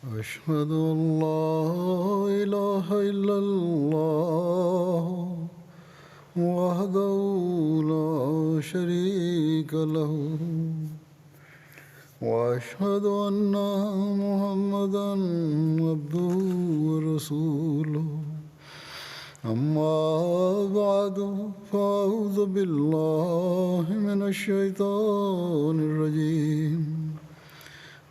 أشهد أن لا إله إلا الله وحده لا شريك له وأشهد أن محمدا عبده ورسوله أما بعد فأعوذ بالله من الشيطان الرجيم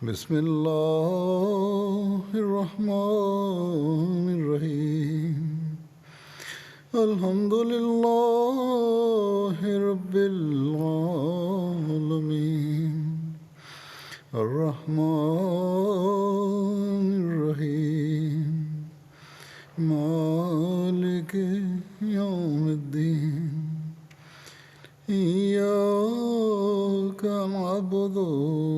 بسم الله الرحمن الرحيم الحمد لله رب العالمين الرحمن الرحيم مالك يوم الدين إياك نعبد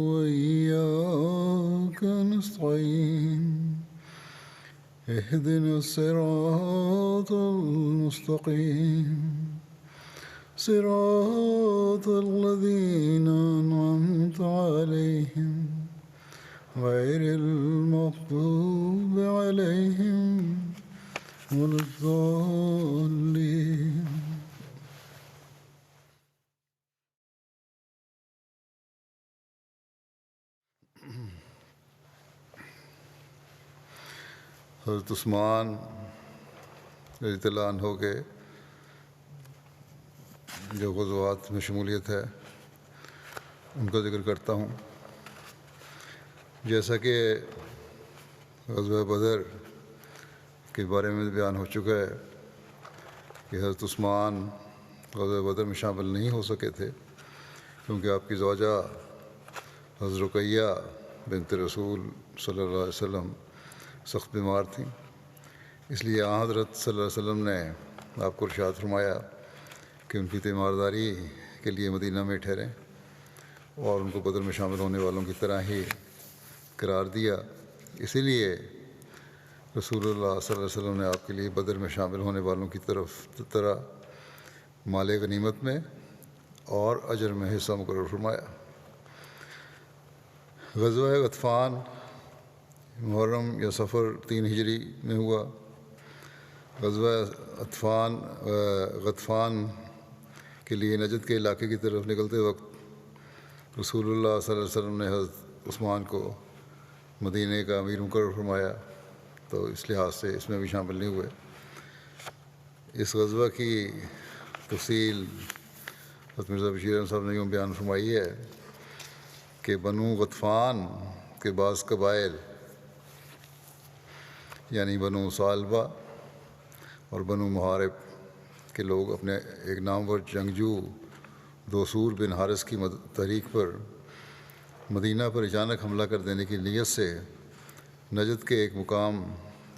وإياك نستعين اهدنا الصراط المستقيم صراط الذين أنعمت عليهم غير المغضوب عليهم ولا الضالين. حضرت عثمان رضی اللہ عنہ کے جو غزوات میں شمولیت ہے ان کا ذکر کرتا ہوں. جیسا کہ غزوہ بدر کے بارے میں بیان ہو چکا ہے کہ حضرت عثمان غزوہ بدر میں شامل نہیں ہو سکے تھے کیونکہ آپ کی زوجہ حضرت رقیہ بنت رسول صلی اللہ علیہ وسلم سخت بیمار تھیں. اس لیے آن حضرت صلی اللہ علیہ وسلم نے آپ کو ارشاد فرمایا کہ ان کی تیمارداری کے لیے مدینہ میں ٹھہریں اور ان کو بدر میں شامل ہونے والوں کی طرح ہی قرار دیا. اسی لیے رسول اللہ صلی اللہ علیہ وسلم نے آپ کے لیے بدر میں شامل ہونے والوں کی طرح مال غنیمت میں اور اجر میں حصہ مقرر فرمایا. غزوہ غطفان محرم یا صفر 3 ہجری میں ہوا. غزوہ غطفان کے لیے نجد کے علاقے کی طرف نکلتے وقت رسول اللہ صلی اللہ علیہ وسلم نے حضرت عثمان کو مدینہ کا امیر مقرر فرمایا، تو اس لحاظ سے اس میں بھی شامل نہیں ہوئے. اس غزوہ کی تفصیل حضرت مرزا بشیر احمد صاحب نے یوں بیان فرمائی ہے کہ بنو غطفان کے بعض قبائل یعنی بنو ثعلبہ اور بنو محارب کے لوگ اپنے ایک نامور جنگجو دوسور بن حارث کی تحریک پر مدینہ پر اچانک حملہ کر دینے کی نیت سے نجد کے ایک مقام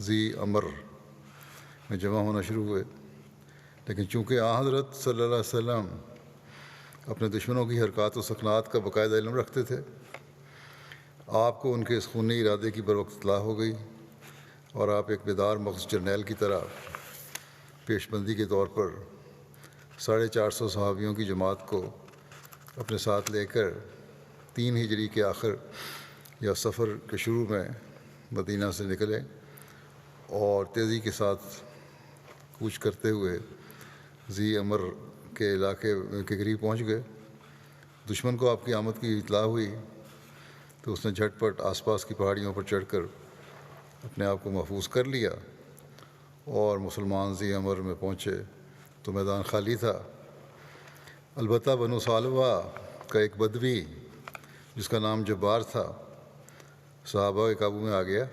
ذی امر میں جمع ہونا شروع ہوئے. لیکن چونکہ آن حضرت صلی اللہ علیہ وسلم اپنے دشمنوں کی حرکات و سکنات کا باقاعدہ علم رکھتے تھے، آپ کو ان کے اس خونی ارادے کی بروقت اطلاع ہو گئی اور آپ ایک بیدار مغز جرنیل کی طرح پیش بندی کے طور پر 450 صحابیوں کی جماعت کو اپنے ساتھ لے کر 3 ہجری کے آخر یا سفر کے شروع میں مدینہ سے نکلے اور تیزی کے ساتھ کوچ کرتے ہوئے ذی امر کے علاقے کے قریب پہنچ گئے. دشمن کو آپ کی آمد کی اطلاع ہوئی تو اس نے جھٹ پٹ آس پاس کی پہاڑیوں پر چڑھ کر اپنے آپ کو محفوظ کر لیا اور مسلمان ذی امر میں پہنچے تو میدان خالی تھا. البتہ بنو ثعلبہ کا ایک بدوی جس کا نام جبار تھا صحابہ کے قابو میں آ گیا،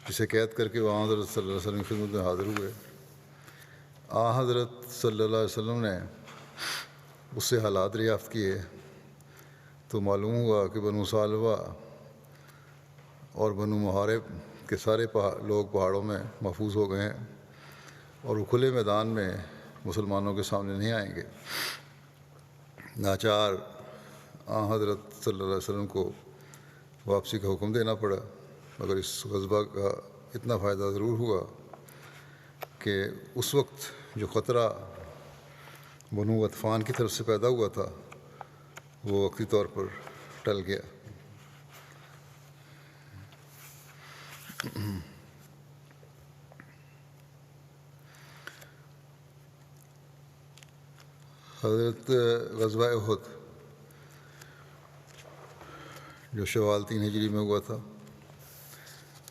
جسے قید کر کے وہ حضرت صلی اللہ علیہ وسلم کی خدمت میں حاضر ہوئے. حضرت صلی اللہ علیہ وسلم نے اس سے حالات دریافت کیے تو معلوم ہوا کہ بنو ثعلبہ اور بنو محارب کے سارے لوگ پہاڑوں میں محفوظ ہو گئے ہیں اور وہ کھلے میدان میں مسلمانوں کے سامنے نہیں آئیں گے. ناچار حضرت صلی اللہ علیہ وسلم کو واپسی کا حکم دینا پڑا، مگر اس غزوہ کا اتنا فائدہ ضرور ہوا کہ اس وقت جو خطرہ بنو غطفان کی طرف سے پیدا ہوا تھا وہ وقتی طور پر ٹل گیا. حضرت غزوہ احد جو شوال 3 ہجری میں ہوا تھا،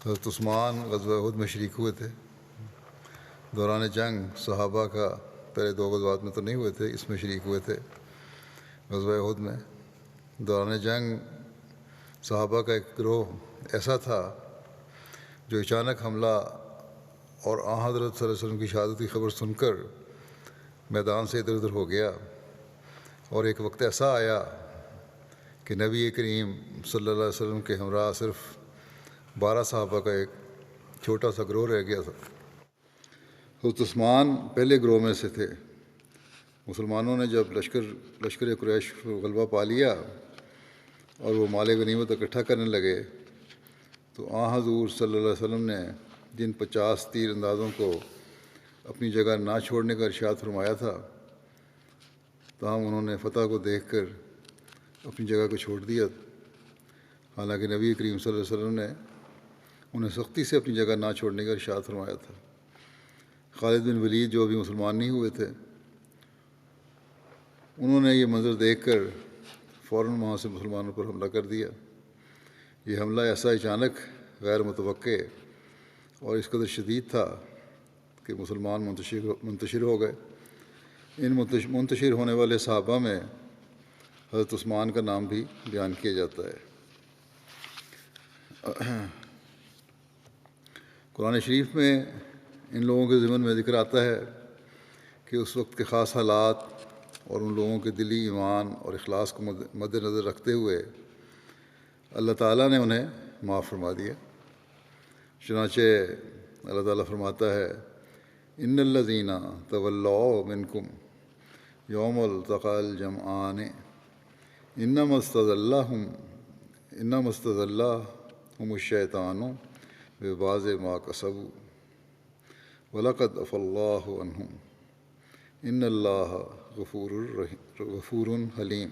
حضرت عثمان غزوہ احد میں شریک ہوئے تھے۔ دوران جنگ صحابہ کا پہلے 2 غزوات میں تو نہیں ہوئے تھے، اس میں شریک ہوئے تھے غزوہ احد میں۔ دوران جنگ صحابہ کا ایک گروہ ایسا تھا جو اچانک حملہ اور آن حضرت صلی اللہ علیہ وسلم کی شہادت کی خبر سن کر میدان سے ادھر ادھر ہو گیا، اور ایک وقت ایسا آیا کہ نبی کریم صلی اللہ علیہ وسلم کے ہمراہ صرف 12 صحابہ کا ایک چھوٹا سا گروہ رہ گیا تھا۔ حضرت عثمان پہلے گروہ میں سے تھے۔ مسلمانوں نے جب لشکر قریش غلبہ پا لیا اور وہ مال غنیمت اکٹھا کرنے لگے تو حضور صلی اللہ علیہ وسلم نے جن 50 تیر اندازوں کو اپنی جگہ نہ چھوڑنے کا ارشاد فرمایا تھا، تاہم انہوں نے فتح کو دیکھ کر اپنی جگہ کو چھوڑ دیا، حالانکہ نبی کریم صلی اللہ علیہ وسلم نے انہیں سختی سے اپنی جگہ نہ چھوڑنے کا ارشاد فرمایا تھا۔ خالد بن ولید جو ابھی مسلمان نہیں ہوئے تھے، انہوں نے یہ منظر دیکھ کر فوراً وہاں سے مسلمانوں پر حملہ کر دیا۔ یہ حملہ ایسا اچانک، غیر متوقع اور اس قدر شدید تھا کہ مسلمان منتشر ہو گئے۔ ان منتشر ہونے والے صحابہ میں حضرت عثمان کا نام بھی بیان کیا جاتا ہے۔ قرآن شریف میں ان لوگوں کے ضمن میں ذکر آتا ہے کہ اس وقت کے خاص حالات اور ان لوگوں کے دلی ایمان اور اخلاص کو مد نظر رکھتے ہوئے اللہ تعالیٰ نے انہیں معاف فرما دیا۔ چنانچہ اللہ تعالیٰ فرماتا ہے، ان الذین تولوا منکم یوم التقى الجمعان انما استزلهم الشیطان ببعض ما کسبوا وَلَقَدْ عَفَا اللَّهُ عَنْهُمْ إِنَّ اللَّهَ غَفُورٌ حلیم۔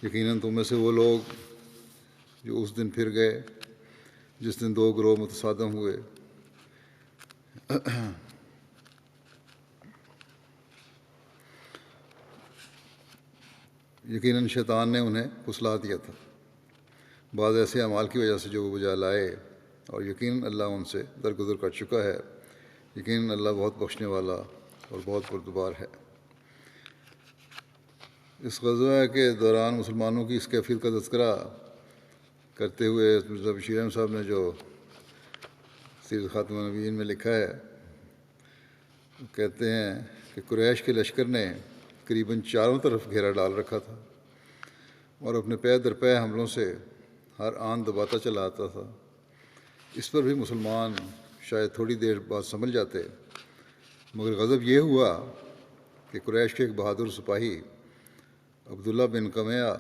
یقیناً تم میں سے وہ لوگ جو اس دن پھر گئے جس دن 2 گروہ متصادم ہوئے، یقیناً شیطان نے انہیں پھسلا دیا تھا بعض ایسے اعمال کی وجہ سے جو وہ بجا لائے، اور یقیناً اللہ ان سے درگزر کر چکا ہے۔ یقیناً اللہ بہت بخشنے والا اور بہت بردبار ہے۔ اس غزوہ کے دوران مسلمانوں کی اس کیفیت کا تذکرہ کرتے ہوئے مرزا بشیر احمد صاحب نے جو سیرت خاتم النبیین میں لکھا ہے، وہ کہتے ہیں کہ قریش کے لشکر نے قریباً چاروں طرف گھیرا ڈال رکھا تھا اور اپنے پے در پے حملوں سے ہر آن دباتا چلا آتا تھا۔ اس پر بھی مسلمان شاید تھوڑی دیر بعد سنبھل جاتے، مگر غضب یہ ہوا کہ قریش کے ایک بہادر سپاہی عبداللہ بن قمیہ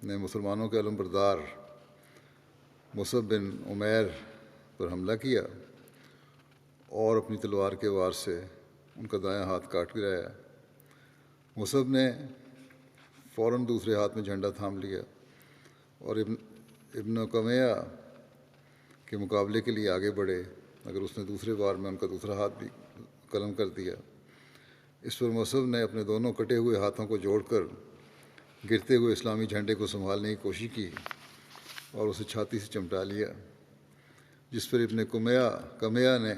نے مسلمانوں کے علم بردار مصعب بن عمیر پر حملہ کیا اور اپنی تلوار کے وار سے ان کا دایاں ہاتھ کاٹ گرایا۔ مصعب نے فوراً دوسرے ہاتھ میں جھنڈا تھام لیا اور ابن قمیہ کے مقابلے کے لیے آگے بڑھے، مگر اس نے دوسرے وار میں ان کا دوسرا ہاتھ بھی قلم کر دیا۔ اس پر مصعب نے اپنے دونوں کٹے ہوئے ہاتھوں کو جوڑ کر گرتے ہوئے اسلامی جھنڈے کو سنبھالنے کی کوشش کی اور اسے چھاتی سے چمٹا لیا، جس پر ابن قمیہ نے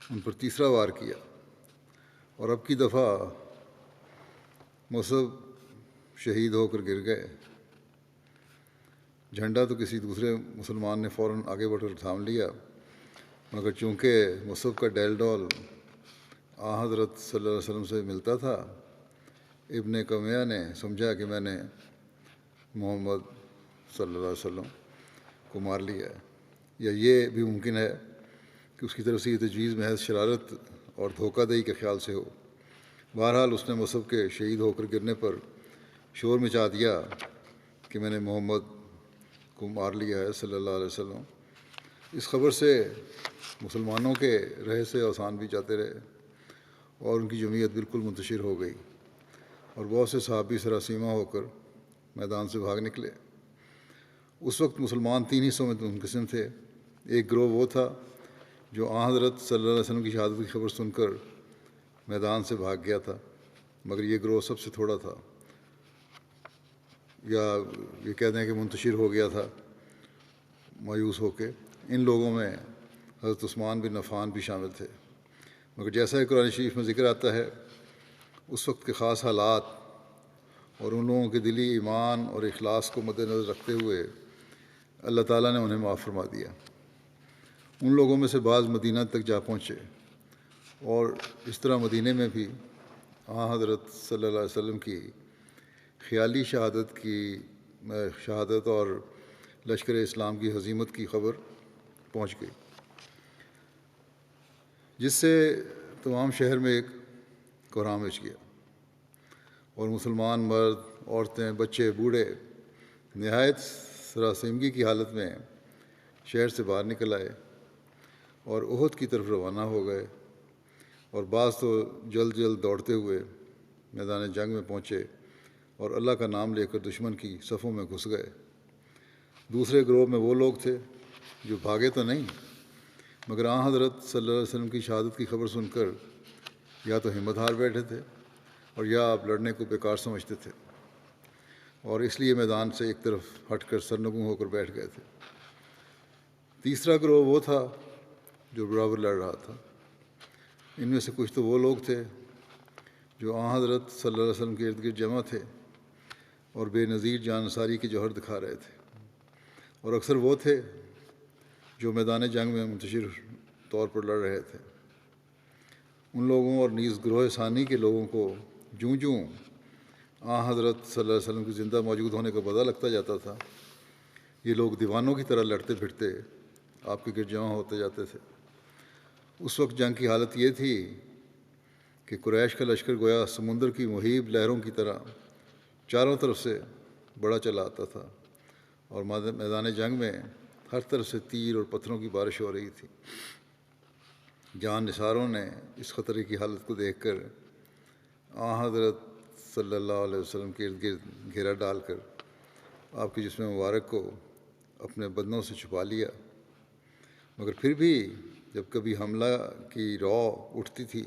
ان پر تیسرا وار کیا، اور اب کی دفعہ مصعب شہید ہو کر گر گئے۔ جھنڈا تو کسی دوسرے مسلمان نے فوراً آگے بڑھ کر تھام لیا، مگر چونکہ مصعب کا ڈیل ڈول حضرت صلی اللہ علیہ وسلم سے ملتا تھا، ابن قمیہ نے سمجھا کہ میں نے محمد صلی اللہ علیہ وسلم کو مار لیا ہے، یا یہ بھی ممکن ہے کہ اس کی طرف سے یہ تجویز محض شرارت اور دھوکہ دہی کے خیال سے ہو۔ بہرحال اس نے مصعب کے شہید ہو کر گرنے پر شور مچا دیا کہ میں نے محمد کو مار لیا ہے صلی اللہ علیہ وسلم۔ اس خبر سے مسلمانوں کے رہے سے اوسان بھی جاتے رہے اور ان کی جمعیت بالکل منتشر ہو گئی، اور بہت سے صحابی سراسیمہ ہو کر میدان سے بھاگ نکلے۔ اس وقت مسلمان تین حصوں میں منقسم تھے۔ ایک گروہ وہ تھا جو آن حضرت صلی اللہ علیہ وسلم کی شہادت کی خبر سن کر میدان سے بھاگ گیا تھا، مگر یہ گروہ سب سے تھوڑا تھا، یا یہ کہتے ہیں کہ منتشر ہو گیا تھا مایوس ہو کے۔ ان لوگوں میں حضرت عثمان بن عفان بھی شامل تھے، مگر جیسا کہ قرآن شریف میں ذکر آتا ہے، اس وقت کے خاص حالات اور ان لوگوں کے دلی ایمان اور اخلاص کو مد نظر رکھتے ہوئے اللہ تعالیٰ نے انہیں معاف فرما دیا۔ ان لوگوں میں سے بعض مدینہ تک جا پہنچے، اور اس طرح مدینہ میں بھی حضرت صلی اللہ علیہ وسلم کی خیالی شہادت اور لشکر اسلام کی ہزیمت کی خبر پہنچ گئی، جس سے تمام شہر میں ایک کوہرام مچ گیا، اور مسلمان مرد، عورتیں، بچے، بوڑھے نہایت سراسیمگی کی حالت میں شہر سے باہر نکل آئے اور احد کی طرف روانہ ہو گئے، اور بعض تو جلد جلد دوڑتے ہوئے میدان جنگ میں پہنچے اور اللہ کا نام لے کر دشمن کی صفوں میں گھس گئے۔ دوسرے گروہ میں وہ لوگ تھے جو بھاگے تو نہیں، مگر حضرت صلی اللہ علیہ وسلم کی شہادت کی خبر سن کر یا تو ہمت ہار بیٹھے تھے اور یا آپ لڑنے کو بیکار سمجھتے تھے، اور اس لیے میدان سے ایک طرف ہٹ کر سرنگوں ہو کر بیٹھ گئے تھے۔ تیسرا گروہ وہ تھا جو برابر لڑ رہا تھا۔ ان میں سے کچھ تو وہ لوگ تھے جو حضرت صلی اللہ علیہ وسلم کے ارد گرد جمع تھے اور بے نظیر جان نثاری کی جوہر دکھا رہے تھے، اور اکثر وہ تھے جو میدان جنگ میں منتشر طور پر لڑ رہے تھے۔ ان لوگوں اور نیز گروہ ثانی کے لوگوں کو جوں جوں حضرت صلی اللہ علیہ وسلم کے زندہ موجود ہونے کا پتہ لگتا جاتا تھا، یہ لوگ دیوانوں کی طرح لڑتے پھرتے آپ کے گرد جمع ہوتے جاتے تھے۔ اس وقت جنگ کی حالت یہ تھی کہ قریش کا لشکر گویا سمندر کی مہیب لہروں کی طرح چاروں طرف سے بڑا چلا آتا تھا، اور میدان جنگ میں ہر طرف سے تیر اور پتھروں کی بارش ہو رہی تھی۔ جان نثاروں نے اس خطرے کی حالت کو دیکھ کر حضرت صلی اللہ علیہ وسلم کے ارد گرد گھیرا ڈال کر آپ کے جسم مبارک کو اپنے بدنوں سے چھپا لیا، مگر پھر بھی جب کبھی حملہ کی رو اٹھتی تھی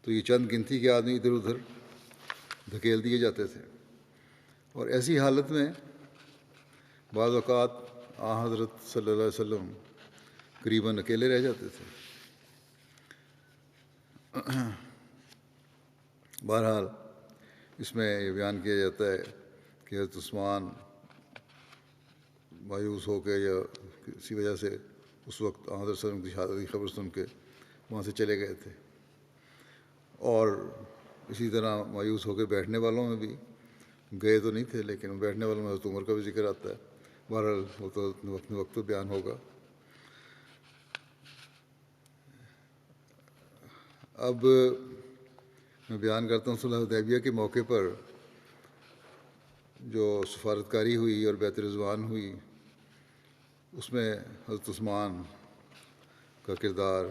تو یہ چند گنتی کے آدمی ادھر ادھر دھکیل دیے جاتے تھے، اور ایسی حالت میں بعض اوقات حضرت صلی اللہ علیہ وسلم قریباً اکیلے رہ جاتے تھے۔ بہرحال اس میں یہ بیان کیا جاتا ہے کہ حضرت عثمان مایوس ہو کے یا کسی وجہ سے اس وقت حضرت صلی اللہ علیہ وسلم کی شہادت کی خبر سن کے وہاں سے چلے گئے تھے، اور اسی طرح مایوس ہو کے بیٹھنے والوں میں بھی گئے تو نہیں تھے، لیکن بیٹھنے والوں میں حضرت عمر کا بھی ذکر آتا ہے۔ بہرحال وہ تو اپنے وقت بیان ہوگا۔ اب میں بیان کرتا ہوں صلح حدیبیہ کے موقع پر جو سفارتکاری ہوئی اور بیعت رضوان ہوئی، اس میں حضرت عثمان کا کردار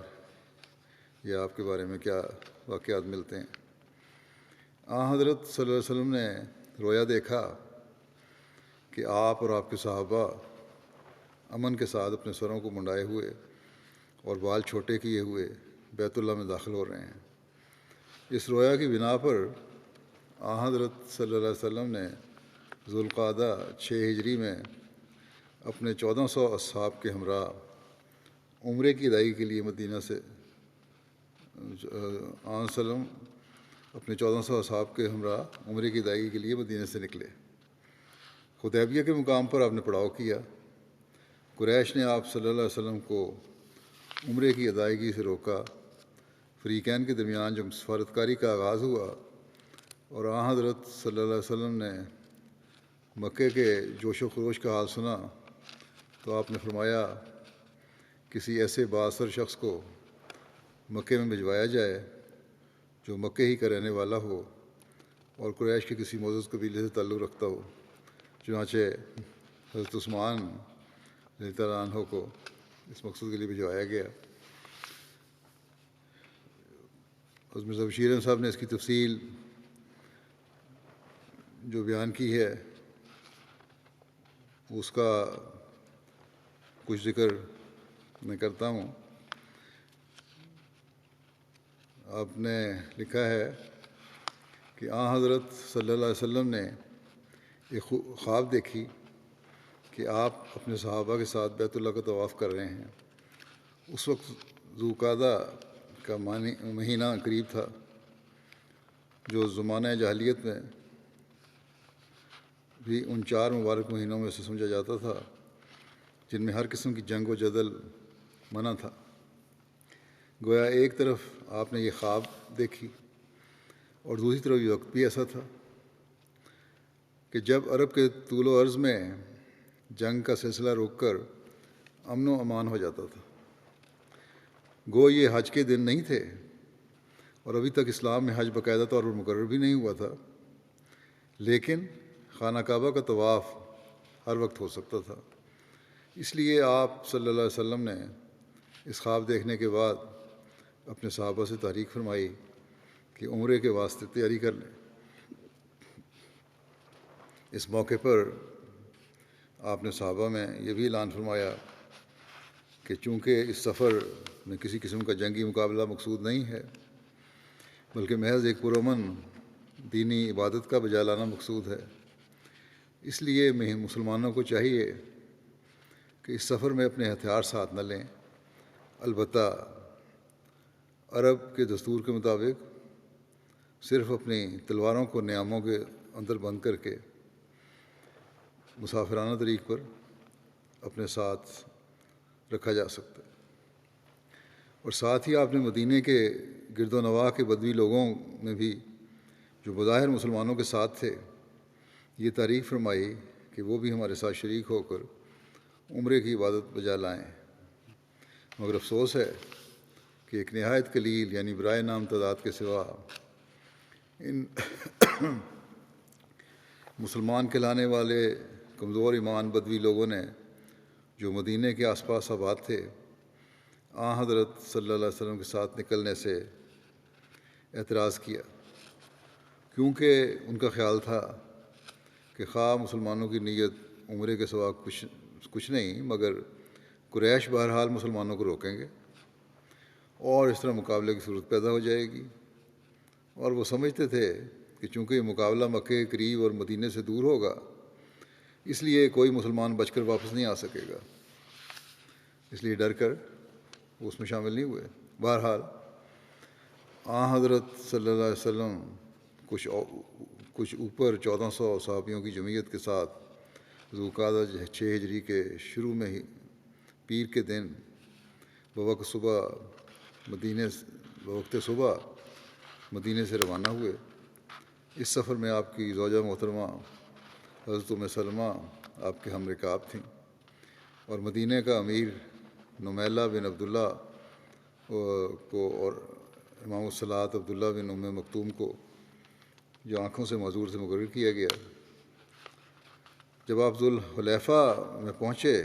یا آپ کے بارے میں کیا واقعات ملتے ہیں۔ حضرت صلی اللہ علیہ وسلم نے رویا دیکھا کہ آپ اور آپ کے صحابہ امن کے ساتھ اپنے سروں کو منڈائے ہوئے اور بال چھوٹے کیے ہوئے بیت اللہ میں داخل ہو رہے ہیں۔ اس رویا کی بنا پر حضرت صلی اللہ علیہ وسلم نے ذوالقعدہ 6 ہجری میں اپنے 1400 اصحاب کے ہمراہ عمرے کی ادائیگی کے لیے مدینہ سے وسلم اپنے 1400 اصحاب کے ہمراہ عمرے کی ادائیگی کے لیے مدینہ سے نکلے۔ حدیبیہ کے مقام پر آپ نے پڑاؤ کیا۔ قریش نے آپ صلی اللہ علیہ وسلم کو عمرے کی ادائیگی سے روکا۔ فریقین کے درمیان جب سفارتکاری کا آغاز ہوا اور حضرت صلی اللہ علیہ وسلم نے مکے کے جوش و خروش کا حال سنا تو آپ نے فرمایا کسی ایسے بااثر شخص کو مکے میں بھجوایا جائے جو مکے ہی کا رہنے والا ہو اور قریش کے کسی معزز قبیلے سے تعلق رکھتا ہو۔ چنانچہ حضرت عثمان رضی اللہ عنہ کو اس مقصد کے لیے بھجوایا گیا۔ حضرت مرزا بشیر احمد صاحب نے اس کی تفصیل جو بیان کی ہے اس کا کچھ ذکر میں کرتا ہوں۔ آپ نے لکھا ہے کہ حضرت صلی اللہ علیہ وسلم نے ایک خواب دیکھی کہ آپ اپنے صحابہ کے ساتھ بیت اللہ کا طواف کر رہے ہیں۔ اس وقت ذوالقعدہ کا مہینہ قریب تھا، جو زمانہ جاہلیت میں بھی ان 4 مبارک مہینوں میں سے سمجھا جاتا تھا جن میں ہر قسم کی جنگ و جدل منع تھا۔ گویا ایک طرف آپ نے یہ خواب دیکھی اور دوسری طرف یہ وقت بھی ایسا تھا کہ جب عرب کے طول و عرض میں جنگ کا سلسلہ رک کر امن و امان ہو جاتا تھا۔ گو یہ حج کے دن نہیں تھے اور ابھی تک اسلام میں حج باقاعدہ طور پر مقرر بھی نہیں ہوا تھا، لیکن خانہ کعبہ کا طواف ہر وقت ہو سکتا تھا۔ اس لیے آپ صلی اللہ علیہ وسلم نے اس خواب دیکھنے کے بعد اپنے صحابہ سے تحریک فرمائی کہ عمرے کے واسطے تیاری کر لیں۔ اس موقع پر آپ نے صحابہ میں یہ بھی اعلان فرمایا کہ چونکہ اس سفر میں کسی قسم کا جنگی مقابلہ مقصود نہیں ہے، بلکہ محض ایک پرامن دینی عبادت کا بجا لانا مقصود ہے، اس لیے مسلمانوں کو چاہیے کہ اس سفر میں اپنے ہتھیار ساتھ نہ لیں، البتہ عرب کے دستور کے مطابق صرف اپنی تلواروں کو نیاموں کے اندر بند کر کے مسافرانہ طریق پر اپنے ساتھ رکھا جا سکتا ہے۔ اور ساتھ ہی آپ نے مدینے کے گرد و نواح کے بدوی لوگوں میں بھی جو بظاہر مسلمانوں کے ساتھ تھے یہ تحریک فرمائی کہ وہ بھی ہمارے ساتھ شریک ہو کر عمرے کی عبادت بجا لائیں، مگر افسوس ہے کہ ایک نہایت قلیل یعنی برائے نام تعداد کے سوا ان مسلمان کہلانے والے کمزور ایمان بدوی لوگوں نے جو مدینے کے آس پاس آباد تھے حضرت صلی اللہ علیہ وسلم کے ساتھ نکلنے سے اعتراض کیا، کیونکہ ان کا خیال تھا کہ خواہ مسلمانوں کی نیت عمرے کے سوا کچھ نہیں، مگر قریش بہرحال مسلمانوں کو روکیں گے اور اس طرح مقابلے کی صورت پیدا ہو جائے گی، اور وہ سمجھتے تھے کہ چونکہ یہ مقابلہ مکے کے قریب اور مدینے سے دور ہوگا، اس لیے کوئی مسلمان بچ کر واپس نہیں آ سکے گا، اس لیے ڈر کر وہ اس میں شامل نہیں ہوئے۔ بہرحال حضرت صلی اللہ علیہ وسلم کچھ اوپر 1400 صحابیوں کی جمعیت کے ساتھ ذوالقعدہ 6 ہجری کے شروع میں ہی پیر کے دن بوقت صبح مدینے سے روانہ ہوئے۔ اس سفر میں آپ کی زوجہ محترمہ حضرت ام سلمہ آپ کے ہم رکاب تھیں، اور مدینے کا امیر نمیلہ بن عبداللہ کو اور امام الصلاۃ عبداللہ بن ام مکتوم کو جو آنکھوں سے معذور سے مقرر کیا گیا۔ جب آپ ذوالحلیفہ میں پہنچے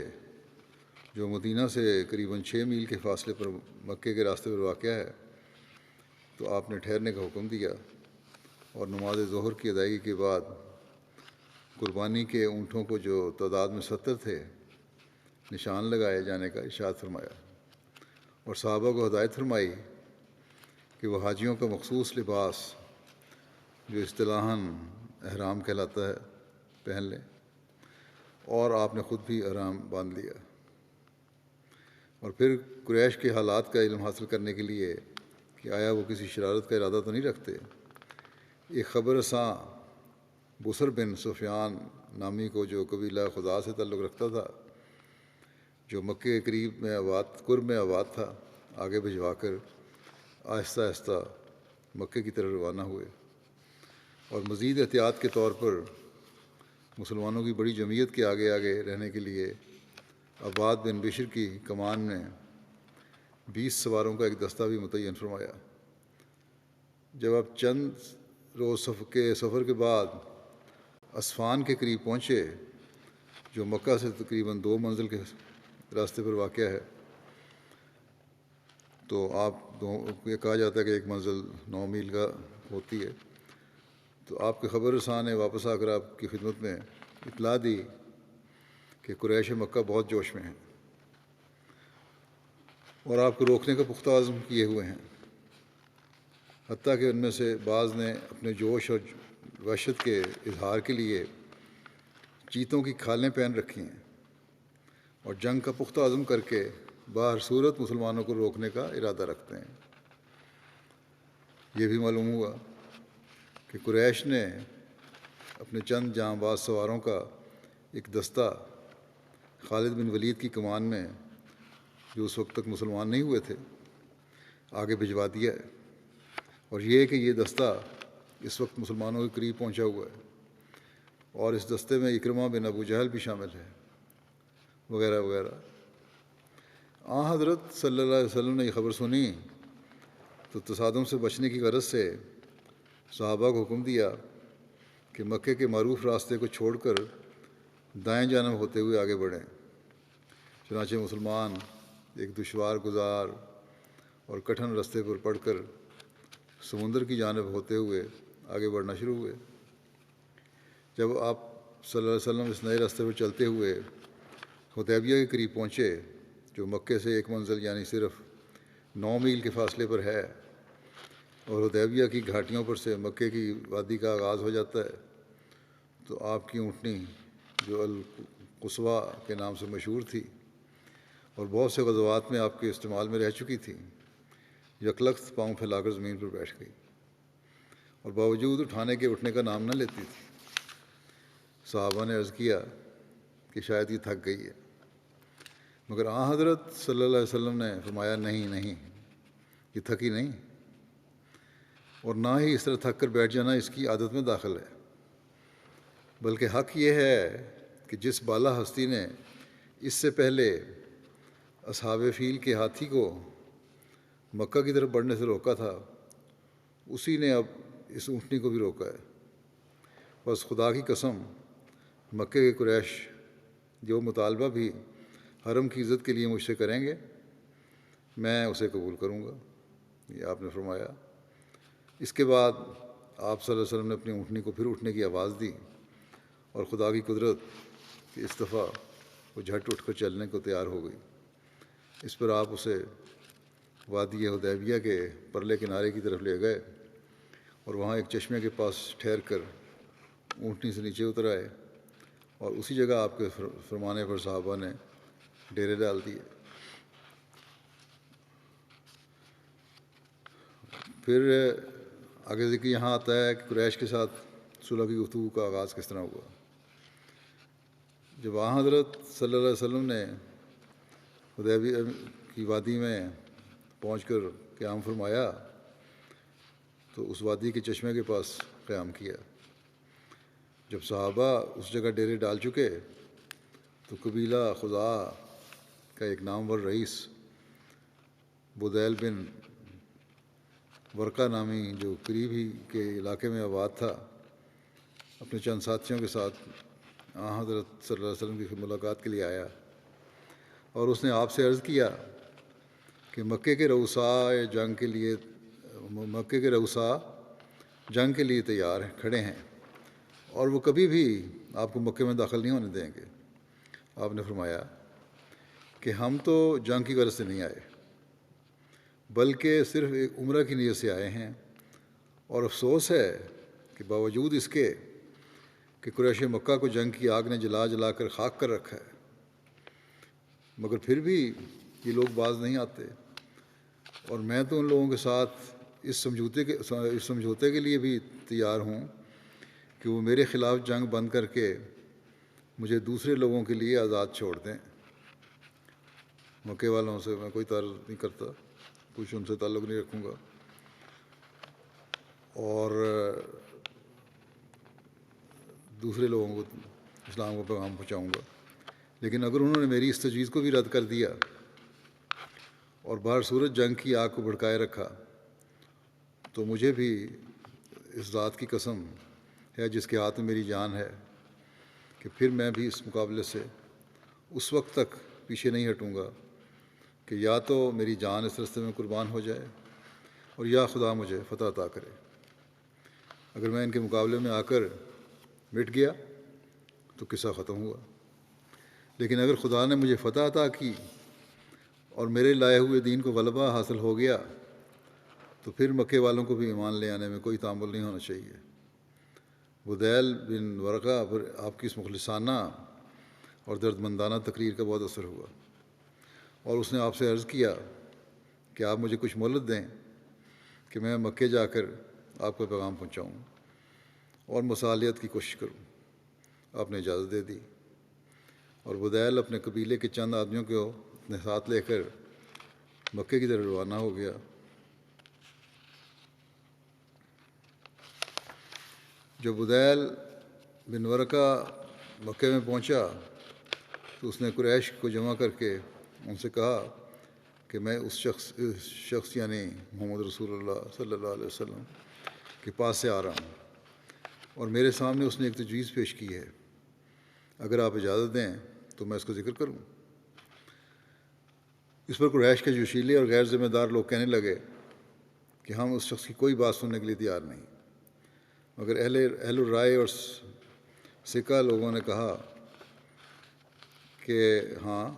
جو مدینہ سے قریباً 6 میل کے فاصلے پر مکے کے راستے پر واقع ہے، تو آپ نے ٹھہرنے کا حکم دیا اور نماز ظہر کی ادائیگی کے بعد قربانی کے اونٹوں کو جو تعداد میں 70 تھے نشان لگائے جانے کا ارشاد فرمایا، اور صحابہ کو ہدایت فرمائی کہ وہ حاجیوں کا مخصوص لباس جو اصطلاحاً احرام کہلاتا ہے پہن لیں، اور آپ نے خود بھی احرام باندھ لیا، اور پھر قریش کے حالات کا علم حاصل کرنے کے لیے کہ آیا وہ کسی شرارت کا ارادہ تو نہیں رکھتے، ایک خبر رساں بصر بن سفیان نامی کو جو قبیلہ خدا سے تعلق رکھتا تھا، جو مکے کے قرب میں آباد تھا، آگے بھجوا کر آہستہ آہستہ مکے کی طرف روانہ ہوئے، اور مزید احتیاط کے طور پر مسلمانوں کی بڑی جمعیت کے آگے آگے رہنے کے لیے عباد بن بشر کی کمان میں 20 سواروں کا ایک دستہ بھی متعین فرمایا۔ جب آپ چند روز کے سفر کے بعد اسفان کے قریب پہنچے جو مکہ سے تقریباً 2 منزل کے راستے پر واقع ہے، تو یہ کہا جاتا ہے کہ ایک منزل 9 میل کا ہوتی ہے، تو آپ کے خبر رساں نے واپس آ کر آپ کی خدمت میں اطلاع دی کہ قریش مکہ بہت جوش میں ہیں اور آپ کو روکنے کا پختہ عزم کیے ہوئے ہیں، حتیٰ کہ ان میں سے بعض نے اپنے جوش اور وحشت کے اظہار کے لیے چیتوں کی کھالیں پہن رکھی ہیں اور جنگ کا پختہ عزم کر کے باہر صورت مسلمانوں کو روکنے کا ارادہ رکھتے ہیں۔ یہ بھی معلوم ہوا کہ قریش نے اپنے چند جاں باز سواروں کا ایک دستہ خالد بن ولید کی کمان میں، جو اس وقت تک مسلمان نہیں ہوئے تھے، آگے بھجوا دیا ہے، اور یہ کہ یہ دستہ اس وقت مسلمانوں کے قریب پہنچا ہوا ہے، اور اس دستے میں اکرمہ بن ابو جہل بھی شامل ہے، وغیرہ وغیرہ۔ حضرت صلی اللہ علیہ وسلم نے یہ خبر سنی تو تصادم سے بچنے کی غرض سے صحابہ کو حکم دیا کہ مکے کے معروف راستے کو چھوڑ کر دائیں جانب ہوتے ہوئے آگے بڑھیں۔ چنانچہ مسلمان ایک دشوار گزار اور کٹھن راستے پر پڑ کر سمندر کی جانب ہوتے ہوئے آگے بڑھنا شروع ہوئے۔ جب آپ صلی اللہ علیہ وسلم اس نئے راستے پر چلتے ہوئے حدیبیہ کے قریب پہنچے، جو مکے سے ایک منزل یعنی صرف 9 میل کے فاصلے پر ہے، اور حدیبیہ کی گھاٹیوں پر سے مکے کی وادی کا آغاز ہو جاتا ہے، تو آپ کی اونٹنی جو القصویٰ کے نام سے مشہور تھی اور بہت سے غزوات میں آپ کے استعمال میں رہ چکی تھی، یکلخت پاؤں پھیلا کر زمین پر بیٹھ گئی اور باوجود اٹھانے کے اٹھنے کا نام نہ لیتی تھی۔ صحابہ نے عرض کیا کہ شاید یہ تھک گئی ہے، مگر حضرت صلی اللہ علیہ وسلم نے فرمایا نہیں، یہ تھکی نہیں، اور نہ ہی اس طرح تھک کر بیٹھ جانا اس کی عادت میں داخل ہے، بلکہ حق یہ ہے کہ جس بالا ہستی نے اس سے پہلے اصحاب فیل کے ہاتھی کو مکہ کی طرف بڑھنے سے روکا تھا، اسی نے اب اس اونٹنی کو بھی روکا ہے۔ بس خدا کی قسم، مکے کے قریش جو مطالبہ بھی حرم کی عزت کے لیے مجھ سے کریں گے، میں اسے قبول کروں گا، یہ آپ نے فرمایا۔ اس کے بعد آپ صلی اللہ علیہ وسلم نے اپنی اونٹنی کو پھر اٹھنے کی آواز دی، اور خدا کی قدرت کہ اس دفعہ وہ جھٹ اٹھ کر چلنے کو تیار ہو گئی۔ اس پر آپ اسے وادی حدیبیہ کے پرلے کنارے کی طرف لے گئے اور وہاں ایک چشمے کے پاس ٹھہر کر اونٹنی سے نیچے اتر آئے، اور اسی جگہ آپ کے فرمانے پر صحابہ نے ڈیرے ڈال دیے۔ پھر آگے ذکر یہاں آتا ہے کہ قریش کے ساتھ صلح کی گفتگو کا آغاز کس طرح ہوا۔ جب حضرت صلی اللہ علیہ وسلم نے حدیبیہ کی وادی میں پہنچ کر قیام فرمایا تو اس وادی کے چشمے کے پاس قیام کیا۔ جب صحابہ اس جگہ ڈیرے ڈال چکے تو قبیلہ خزاعہ کا ایک نامور رئیس بدیل بن ورقہ نامی، جو قریب ہی کے علاقے میں آباد تھا، اپنے چند ساتھیوں کے ساتھ حضرت صلی اللہ علیہ وسلم کی ملاقات کے لیے آیا، اور اس نے آپ سے عرض کیا کہ مکے کے رؤساء جنگ کے لیے تیار کھڑے ہیں، اور وہ کبھی بھی آپ کو مکے میں داخل نہیں ہونے دیں گے۔ آپ نے فرمایا کہ ہم تو جنگ کی غرض سے نہیں آئے، بلکہ صرف ایک عمرہ کی نیت سے آئے ہیں، اور افسوس ہے کہ باوجود اس کے کہ قریش مکہ کو جنگ کی آگ نے جلا جلا کر خاک کر رکھا ہے، مگر پھر بھی یہ لوگ باز نہیں آتے، اور میں تو ان لوگوں کے ساتھ اس سمجھوتے کے لیے بھی تیار ہوں کہ وہ میرے خلاف جنگ بند کر کے مجھے دوسرے لوگوں کے لیے آزاد چھوڑ دیں۔ مکے والوں سے میں کوئی تعلق نہیں کرتا، کچھ ان سے تعلق نہیں رکھوں گا، اور دوسرے لوگوں کو اسلام کو پیغام پہنچاؤں گا، لیکن اگر انہوں نے میری اس تجویز کو بھی رد کر دیا اور باہر صورت جنگ کی آگ کو بھڑکائے رکھا، تو مجھے بھی اس ذات کی قسم ہے جس کے ہاتھ میں میری جان ہے کہ پھر میں بھی اس مقابلے سے اس وقت تک پیچھے نہیں ہٹوں گا کہ یا تو میری جان اس راستے میں قربان ہو جائے اور یا خدا مجھے فتح عطا کرے۔ اگر میں ان کے مقابلے میں آ کر مٹ گیا تو قصہ ختم ہوا، لیکن اگر خدا نے مجھے فتح عطا کی اور میرے لائے ہوئے دین کو غلبہ حاصل ہو گیا تو پھر مکے والوں کو بھی ایمان لے آنے میں کوئی تعامل نہیں ہونا چاہیے۔ بدیل بن ورقہ پر آپ کی اس مخلصانہ اور درد مندانہ تقریر کا بہت اثر ہوا، اور اس نے آپ سے عرض کیا کہ آپ مجھے کچھ مہلت دیں کہ میں مکے جا کر آپ کا پیغام پہنچاؤں اور مصالحت کی کوشش کروں۔ آپ نے اجازت دے دی، اور بدیل اپنے قبیلے کے چند آدمیوں کو اپنے ساتھ لے کر مکے کی طرف روانہ ہو گیا۔ جب بدیل بن ورقہ مکے میں پہنچا تو اس نے قریش کو جمع کر کے ان سے کہا کہ میں اس شخص یعنی محمد رسول اللہ صلی اللہ علیہ وسلم کے پاس سے آ رہا ہوں، اور میرے سامنے اس نے ایک تجویز پیش کی ہے، اگر آپ اجازت دیں تو میں اس کا ذکر کروں۔ اس پر قریش کے جوشیلے اور غیر ذمہ دار لوگ کہنے لگے کہ ہم اس شخص کی کوئی بات سننے کے لیے تیار نہیں، مگر اہل الرائے اور سکہ لوگوں نے کہا کہ ہاں،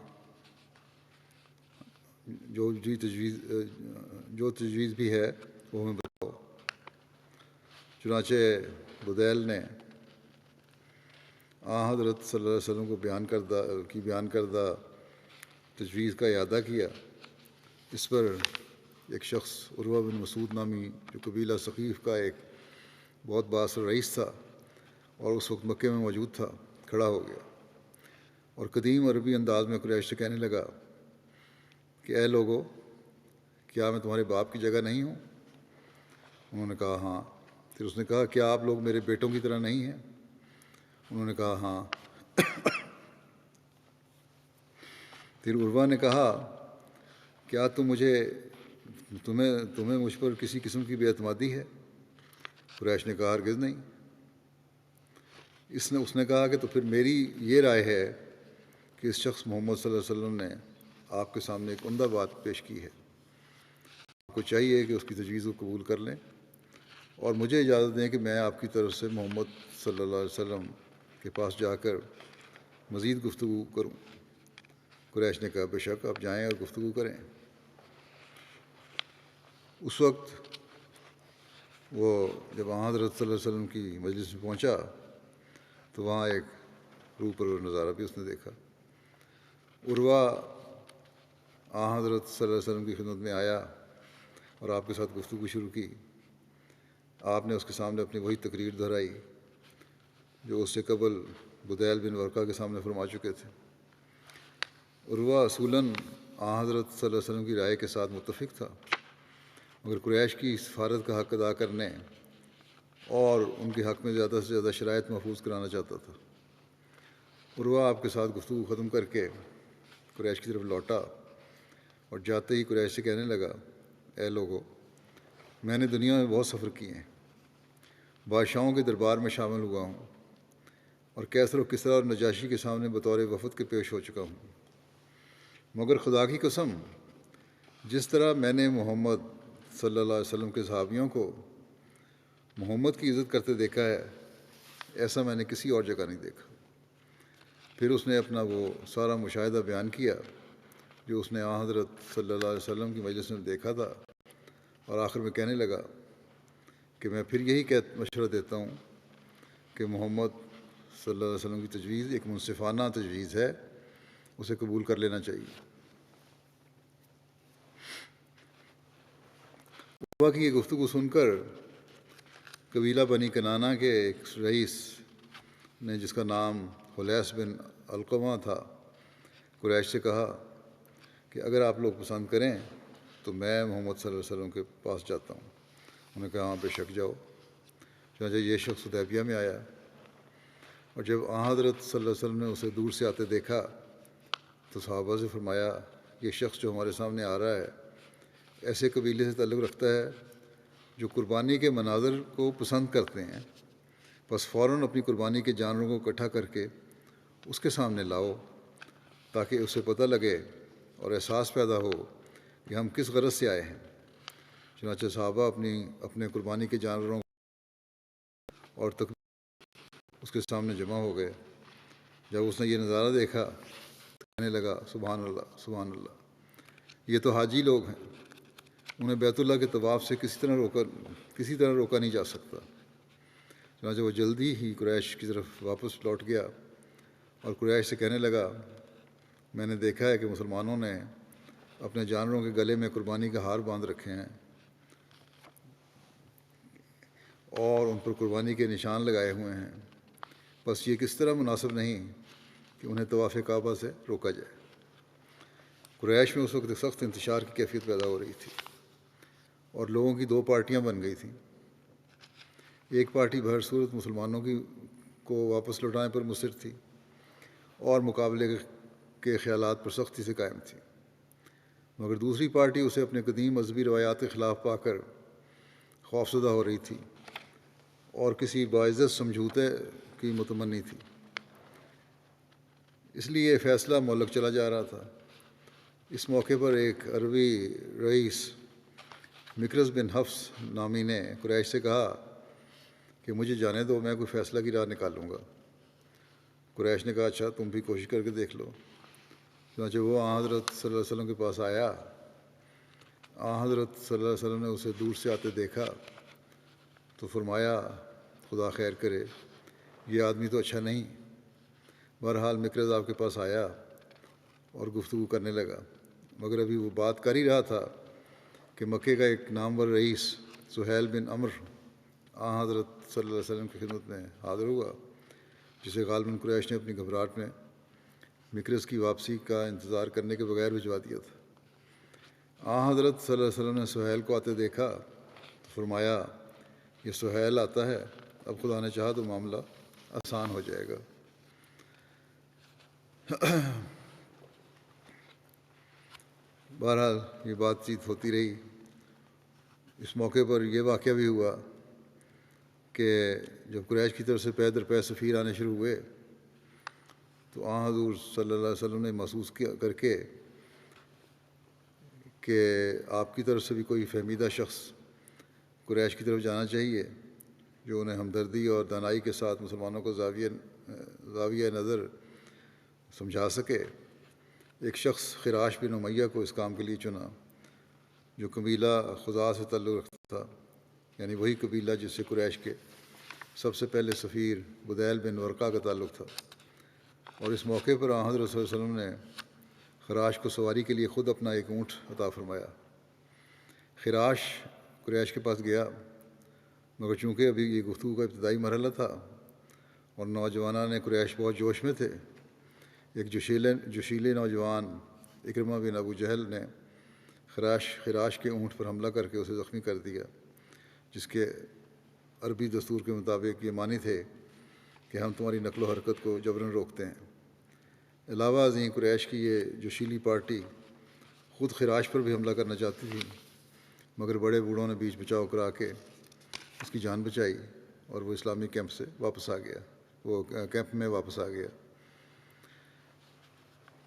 جو تجویز بھی ہے وہ ہمیں بتاؤ۔ چنانچہ بدیل نے حضرت صلی اللہ علیہ وسلم کو بیان کردہ تجویز کا اعادہ کیا۔ اس پر ایک شخص عروہ بن مسعود نامی جو قبیلہ ثقیف کا ایک بہت بااثر رئیس تھا اور اس وقت مکے میں موجود تھا، کھڑا ہو گیا اور قدیم عربی انداز میں قریش سے کہنے لگا کہ اے لوگو، کیا میں تمہارے باپ کی جگہ نہیں ہوں؟ انہوں نے کہا ہاں۔ پھر اس نے کہا کیا آپ لوگ میرے بیٹوں کی طرح نہیں ہیں؟ انہوں نے کہا ہاں۔ پھر عروہ نے کہا کیا تمہیں مجھ پر کسی قسم کی بے اعتمادی ہے؟ قریش نے کہا ہرگز نہیں۔ اس نے کہا کہ تو پھر میری یہ رائے ہے کہ اس شخص محمد صلی اللہ علیہ وسلم نے آپ کے سامنے ایک عمدہ بات پیش کی ہے، آپ کو چاہیے کہ اس کی تجویز کو قبول کر لیں اور مجھے اجازت دیں کہ میں آپ کی طرف سے محمد صلی اللہ علیہ وسلم کے پاس جا کر مزید گفتگو کروں۔ قریش نے کہا بے شک آپ جائیں اور گفتگو کریں۔ اس وقت وہ جب حضرت صلی اللہ علیہ وسلم کی مجلس میں پہنچا تو وہاں ایک روح پرور نظارہ بھی اس نے دیکھا۔ عروہ حضرت صلی اللہ علیہ وسلم کی خدمت میں آیا اور آپ کے ساتھ گفتگو شروع کی۔ آپ نے اس کے سامنے اپنی وہی تقریر دہرائی جو اس سے قبل بدیل بن ورقہ کے سامنے فرما چکے تھے۔ عروہ اصولاً حضرت صلی اللہ علیہ وسلم کی رائے کے ساتھ متفق تھا، مگر قریش کی سفارت کا حق ادا کرنے اور ان کے حق میں زیادہ سے زیادہ شرائط محفوظ کرانا چاہتا تھا۔ عروہ آپ کے ساتھ گفتگو ختم کر کے قریش کی طرف لوٹا اور جاتے ہی قریش سے کہنے لگا اے لوگو، میں نے دنیا میں بہت سفر کیے ہیں، بادشاہوں کے دربار میں شامل ہوا ہوں اور کیسر و کسریٰ اور نجاشی کے سامنے بطور وفد کے پیش ہو چکا ہوں، مگر خدا کی قسم جس طرح میں نے محمد صلی اللہ علیہ وسلم کے صحابیوں کو محمد کی عزت کرتے دیکھا ہے، ایسا میں نے کسی اور جگہ نہیں دیکھا۔ پھر اس نے اپنا وہ سارا مشاہدہ بیان کیا جو اس نے حضرت صلی اللہ علیہ وسلم کی مجلس میں دیکھا تھا، اور آخر میں کہنے لگا کہ میں پھر یہی مشورہ دیتا ہوں کہ محمد صلی اللہ علیہ وسلم کی تجویز ایک منصفانہ تجویز ہے، اسے قبول کر لینا چاہیے۔ عروہ کی یہ گفتگو سن کر قبیلہ بنی کنانہ کے ایک رئیس نے جس کا نام خلیس بن علقمہ تھا قریش سے کہا کہ اگر آپ لوگ پسند کریں تو میں محمد صلی اللہ علیہ وسلم کے پاس جاتا ہوں۔ انہوں نے کہا ہاں بے شک جاؤ۔ چنانچہ یہ شخص حدیبیہ میں آیا اور جب حضرت صلی اللہ علیہ وسلم نے اسے دور سے آتے دیکھا تو صحابہ سے فرمایا یہ شخص جو ہمارے سامنے آ رہا ہے ایسے قبیلے سے تعلق رکھتا ہے جو قربانی کے مناظر کو پسند کرتے ہیں، بس فوراً اپنی قربانی کے جانوروں کو اکٹھا کر کے اس کے سامنے لاؤ تاکہ اسے پتہ لگے اور احساس پیدا ہو کہ ہم کس غرض سے آئے ہیں۔ چنانچہ صحابہ اپنے قربانی کے جانوروں اور اس کے سامنے جمع ہو گئے۔ جب اس نے یہ نظارہ دیکھا کہنے لگا سبحان اللہ سبحان اللہ، یہ تو حاجی لوگ ہیں، انہیں بیت اللہ کے طواف سے کسی طرح روکا نہیں جا سکتا۔ چنانچہ وہ جلدی ہی قریش کی طرف واپس لوٹ گیا اور قریش سے کہنے لگا، میں نے دیکھا ہے کہ مسلمانوں نے اپنے جانوروں کے گلے میں قربانی کا ہار باندھ رکھے ہیں اور ان پر قربانی کے نشان لگائے ہوئے ہیں، بس یہ کس طرح مناسب نہیں کہ انہیں طواف کعبہ سے روکا جائے۔ قریش میں اس وقت سخت انتشار کی کیفیت پیدا ہو رہی تھی اور لوگوں کی دو پارٹیاں بن گئی تھیں۔ ایک پارٹی بہر صورت مسلمانوں کو واپس لوٹانے پر مصر تھی اور مقابلے کے خیالات پر سختی سے قائم تھی، مگر دوسری پارٹی اسے اپنے قدیم مذہبی روایات کے خلاف پا کر خوفزدہ ہو رہی تھی اور کسی باعزت سمجھوتے کی متمنی تھی۔ اس لیے یہ فیصلہ معلق چلا جا رہا تھا۔ اس موقع پر ایک عربی رئیس مکرز بن حفص نامی نے قریش سے کہا کہ مجھے جانے دو، میں کوئی فیصلہ کی راہ نکالوں گا۔ قریش نے کہا اچھا تم بھی کوشش کر کے دیکھ لو۔ چنانچہ وہ حضرت صلی اللہ علیہ وسلم کے پاس آیا۔ حضرت صلی اللہ علیہ وسلم نے اسے دور سے آتے دیکھا تو فرمایا خدا خیر کرے، یہ آدمی تو اچھا نہیں۔ بہرحال مکرز آپ کے پاس آیا اور گفتگو کرنے لگا، مگر ابھی وہ بات کر ہی رہا تھا کہ مکے کا ایک نامور رئیس سہیل بن عمر حضرت صلی اللہ علیہ وسلم کی خدمت میں حاضر ہوا، جسے غالباً قریش نے اپنی گھبراہٹ میں مکرز کی واپسی کا انتظار کرنے کے بغیر بھجوا دیا تھا۔ حضرت صلی اللہ علیہ وسلم نے سہیل کو آتے دیکھا تو فرمایا یہ سہیل آتا ہے، اب خدا نے چاہا تو معاملہ آسان ہو جائے گا۔ بہرحال یہ بات چیت ہوتی رہی۔ اس موقع پر یہ واقعہ بھی ہوا کہ جب قریش کی طرف سے پے در پے سفیر آنے شروع ہوئے تو حضور صلی اللہ علیہ وسلم نے محسوس کر کے کہ آپ کی طرف سے بھی کوئی فہمیدہ شخص قریش کی طرف جانا چاہیے جو انہیں ہمدردی اور دانائی کے ساتھ مسلمانوں کو زاویہ نظر سمجھا سکے، ایک شخص خراش بن امیہ کو اس کام کے لیے چنا، جو قبیلہ خزاع سے تعلق رکھتا تھا، یعنی وہی قبیلہ جس سے قریش کے سب سے پہلے سفیر بدیل بن ورقہ کا تعلق تھا۔ اور اس موقع پر حضرت صلی اللہ علیہ وسلم نے خراش کو سواری کے لیے خود اپنا ایک اونٹ عطا فرمایا۔ خراش قریش کے پاس گیا، مگر چونکہ ابھی یہ گفتگو کا ابتدائی مرحلہ تھا اور نوجوانان قریش بہت جوش میں تھے، ایک جوشیلے نوجوان اکرمہ بن ابو جہل نے خراش کے اونٹ پر حملہ کر کے اسے زخمی کر دیا، جس کے عربی دستور کے مطابق یہ معنی تھے کہ ہم تمہاری نقل و حرکت کو جبراً روکتے ہیں۔ علاوہ ازیں قریش کی یہ جوشیلی پارٹی خود خراش پر بھی حملہ کرنا چاہتی تھی، مگر بڑے بوڑھوں نے بیچ بچاؤ کرا کے اس کی جان بچائی اور وہ اسلامی کیمپ میں واپس آ گیا،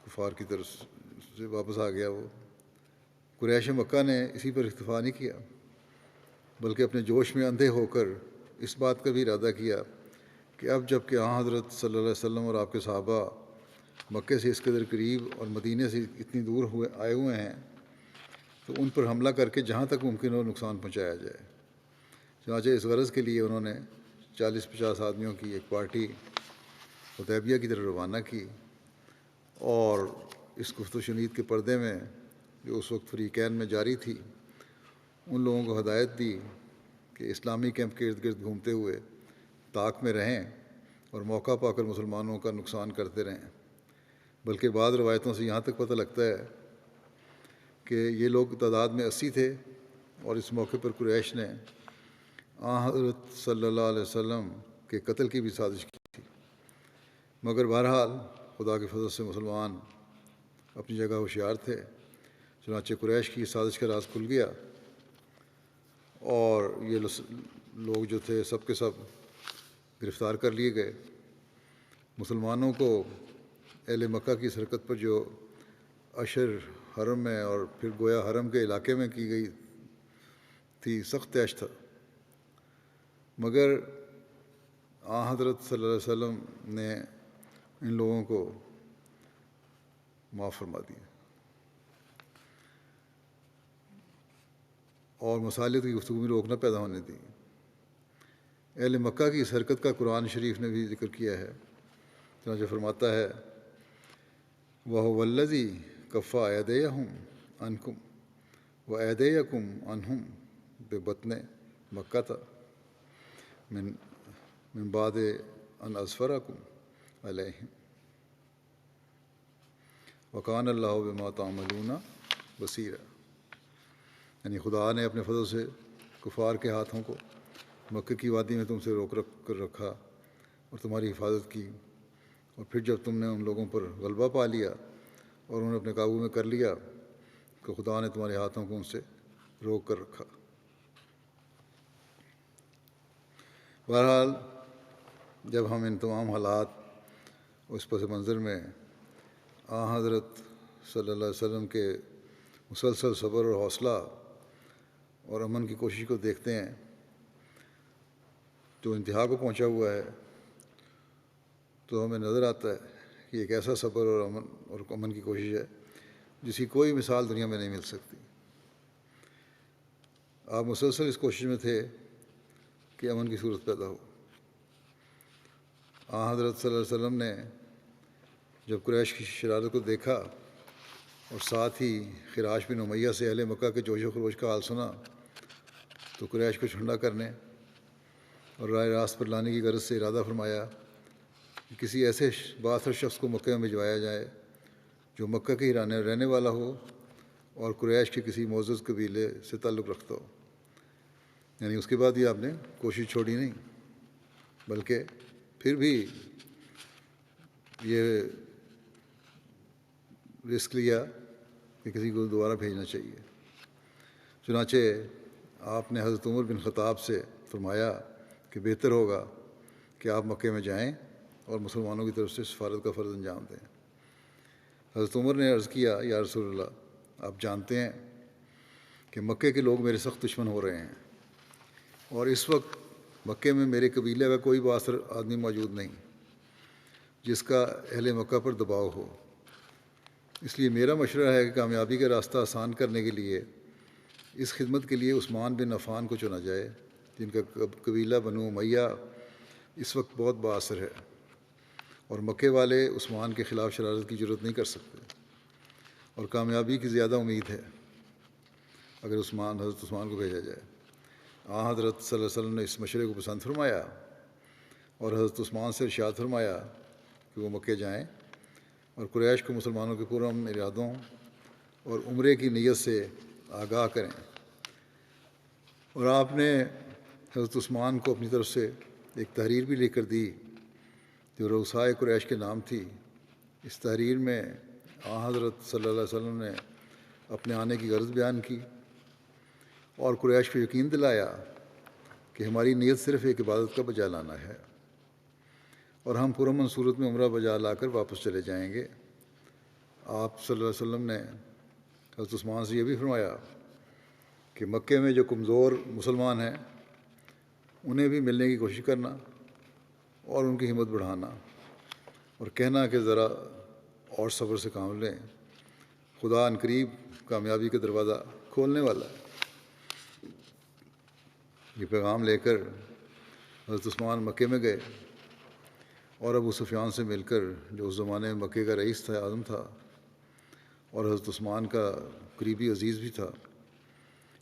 کفار کی طرف سے واپس آ گیا۔ وہ قریش مکہ نے اسی پر اکتفا نہیں کیا، بلکہ اپنے جوش میں اندھے ہو کر اس بات کا بھی ارادہ کیا کہ اب جب کہ حضرت صلی اللہ علیہ وسلم اور آپ کے صحابہ مکے سے اس قدر قریب اور مدینے سے اتنی دور آئے ہوئے ہیں تو ان پر حملہ کر کے جہاں تک ممکن ہو نقصان پہنچایا جائے۔ چنانچہ اس غرض کے لیے انہوں نے 40-50 آدمیوں کی ایک پارٹی حدیبیہ کی طرف روانہ کی اور اس گفت و شنید کے پردے میں جو اس وقت فریقین میں جاری تھی ان لوگوں کو ہدایت دی کہ اسلامی کیمپ کے ارد گرد گھومتے ہوئے طاق میں رہیں اور موقع پا کر مسلمانوں کا نقصان کرتے رہیں، بلکہ بعض روایتوں سے یہاں تک پتہ لگتا ہے کہ یہ لوگ تعداد میں 80 تھے اور اس موقع پر قریش نے حضرت صلی اللہ علیہ وسلم کے قتل کی بھی سازش کی تھی، مگر بہرحال خدا کے فضل سے مسلمان اپنی جگہ ہوشیار تھے۔ چنانچہ قریش کی سازش کا راز کھل گیا اور یہ لوگ جو تھے سب کے سب گرفتار کر لیے گئے۔ مسلمانوں کو اہل مکہ کی اس حرکت پر جو اشر حرم میں اور پھر گویا حرم کے علاقے میں کی گئی تھی سخت طیش تھا، مگر حضرت صلی اللہ علیہ وسلم نے ان لوگوں کو معاف فرما دیا اور مصالحت کی گفتگو میں روک نہ پیدا ہونے دی۔ اہل مکہ کی اس حرکت کا قرآن شریف نے بھی ذکر کیا ہے، چنانچہ فرماتا ہے وَهُوَ الَّذِي كَفَّ أَيْدِيَهُمْ عَنْكُمْ وَأَيْدِيَكُمْ عَنْهُمْ بِبَطْنِ مَكَّةَ من بعد ان اظفرکم علیہم وکان اللہ بما تعملون بصیرا، یعنی خدا نے اپنے فضل سے کفار کے ہاتھوں کو مکہ کی وادی میں تم سے روک کر رکھا اور تمہاری حفاظت کی، اور پھر جب تم نے ان لوگوں پر غلبہ پا لیا اور انہیں اپنے قابو میں کر لیا تو خدا نے تمہارے ہاتھوں کو ان سے روک کر رکھا۔ بہرحال جب ہم ان تمام حالات اور اس پس منظر میں حضرت صلی اللہ علیہ وسلم کے مسلسل صبر اور حوصلہ اور امن کی کوشش کو دیکھتے ہیں جو انتہا کو پہنچا ہوا ہے، تو ہمیں نظر آتا ہے کہ ایک ایسا صبر اور امن کی کوشش ہے جس کی کوئی مثال دنیا میں نہیں مل سکتی۔ آپ مسلسل اس کوشش میں تھے کہ امن کی صورت پیدا ہو۔ حضرت صلی اللہ علیہ وسلم نے جب قریش کی شرارت کو دیکھا اور ساتھ ہی خراش بن امیہ سے اہل مکہ کے جوش و خروش کا حال سنا تو قریش کو ٹھنڈا کرنے اور راہ راست پر لانے کی غرض سے ارادہ فرمایا کہ کسی ایسے بااثر شخص کو مکہ میں بھجوایا جائے جو مکہ کے ہی رہنے والا ہو اور قریش کے کسی معزز قبیلے سے تعلق رکھتا ہو۔ یعنی اس کے بعد ہی آپ نے کوشش چھوڑی نہیں، بلکہ پھر بھی یہ رسک لیا کہ کسی کو دوبارہ بھیجنا چاہیے۔ چنانچہ آپ نے حضرت عمر بن خطاب سے فرمایا کہ بہتر ہوگا کہ آپ مکے میں جائیں اور مسلمانوں کی طرف سے سفارت کا فرض انجام دیں۔ حضرت عمر نے عرض کیا یا رسول اللہ، آپ جانتے ہیں کہ مکے کے لوگ میرے سخت دشمن ہو رہے ہیں اور اس وقت مکے میں میرے قبیلے کا کوئی بااثر آدمی موجود نہیں جس کا اہل مکہ پر دباؤ ہو، اس لیے میرا مشورہ ہے کہ کامیابی کا راستہ آسان کرنے کے لیے اس خدمت کے لیے عثمان بن عفان کو چنا جائے جن کا قبیلہ بنو امیہ اس وقت بہت بااثر ہے اور مکے والے عثمان کے خلاف شرارت کی جرات نہیں کر سکتے، اور کامیابی کی زیادہ امید ہے اگر حضرت عثمان کو بھیجا جائے۔ حضرت صلی اللہ علیہ وسلم نے اس مشورے کو پسند فرمایا اور حضرت عثمان سے ارشاد فرمایا کہ وہ مکے جائیں اور قریش کو مسلمانوں کے پرامن ارادوں اور عمرے کی نیت سے آگاہ کریں، اور آپ نے حضرت عثمان کو اپنی طرف سے ایک تحریر بھی لکھ کر دی جو رؤسائے قریش کے نام تھی۔ اس تحریر میں حضرت صلی اللہ علیہ وسلم نے اپنے آنے کی غرض بیان کی اور قریش کو یقین دلایا کہ ہماری نیت صرف ایک عبادت کا بجا لانا ہے اور ہم پرامن صورت میں عمرہ بجا لا کر واپس چلے جائیں گے۔ آپ صلی اللہ علیہ وسلم نے حضرت عثمان سے یہ بھی فرمایا کہ مکے میں جو کمزور مسلمان ہیں انہیں بھی ملنے کی کوشش کرنا اور ان کی ہمت بڑھانا اور کہنا کہ ذرا اور صبر سے کام لیں، خدا ان قریب کامیابی کا دروازہ کھولنے والا ہے۔ یہ پیغام لے کر حضرت عثمان مکے میں گئے اور ابو سفیان سے مل کر جو اس زمانے میں مکے کا رئیس تھا، اعظم تھا اور حضرت عثمان کا قریبی عزیز بھی تھا،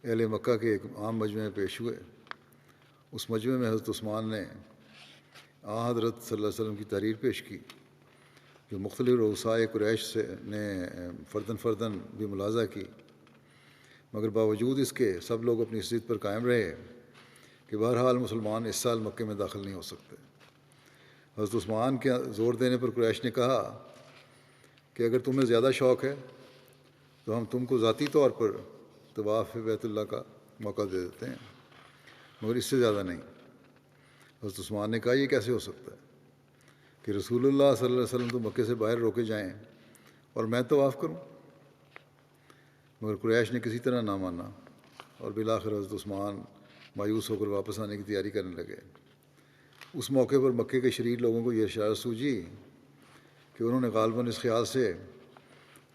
اہل مکہ کے ایک عام مجمع میں پیش ہوئے۔ اس مجمع میں حضرت عثمان نے حضرت صلی اللہ علیہ وسلم کی تحریر پیش کی جو مختلف رؤسائے قریش سے نے فرداً بھی ملاحظہ کی، مگر باوجود اس کے سب لوگ اپنی ضد پر قائم رہے کہ بہرحال مسلمان اس سال مکے میں داخل نہیں ہو سکتے۔ حضرت عثمان کے زور دینے پر قریش نے کہا کہ اگر تمہیں زیادہ شوق ہے تو ہم تم کو ذاتی طور پر طواف بیت اللہ کا موقع دے دیتے ہیں، مگر اس سے زیادہ نہیں۔ حضرت عثمان نے کہا یہ کیسے ہو سکتا ہے کہ رسول اللہ صلی اللہ علیہ وسلم تو مکے سے باہر روکے جائیں اور میں طواف کروں؟ مگر قریش نے کسی طرح نہ مانا اور بالآخر حضرت عثمان مایوس ہو کر واپس آنے کی تیاری کرنے لگے۔ اس موقع پر مکے کے شریر لوگوں کو یہ اشارت سوجی کہ انہوں نے غالباً اس خیال سے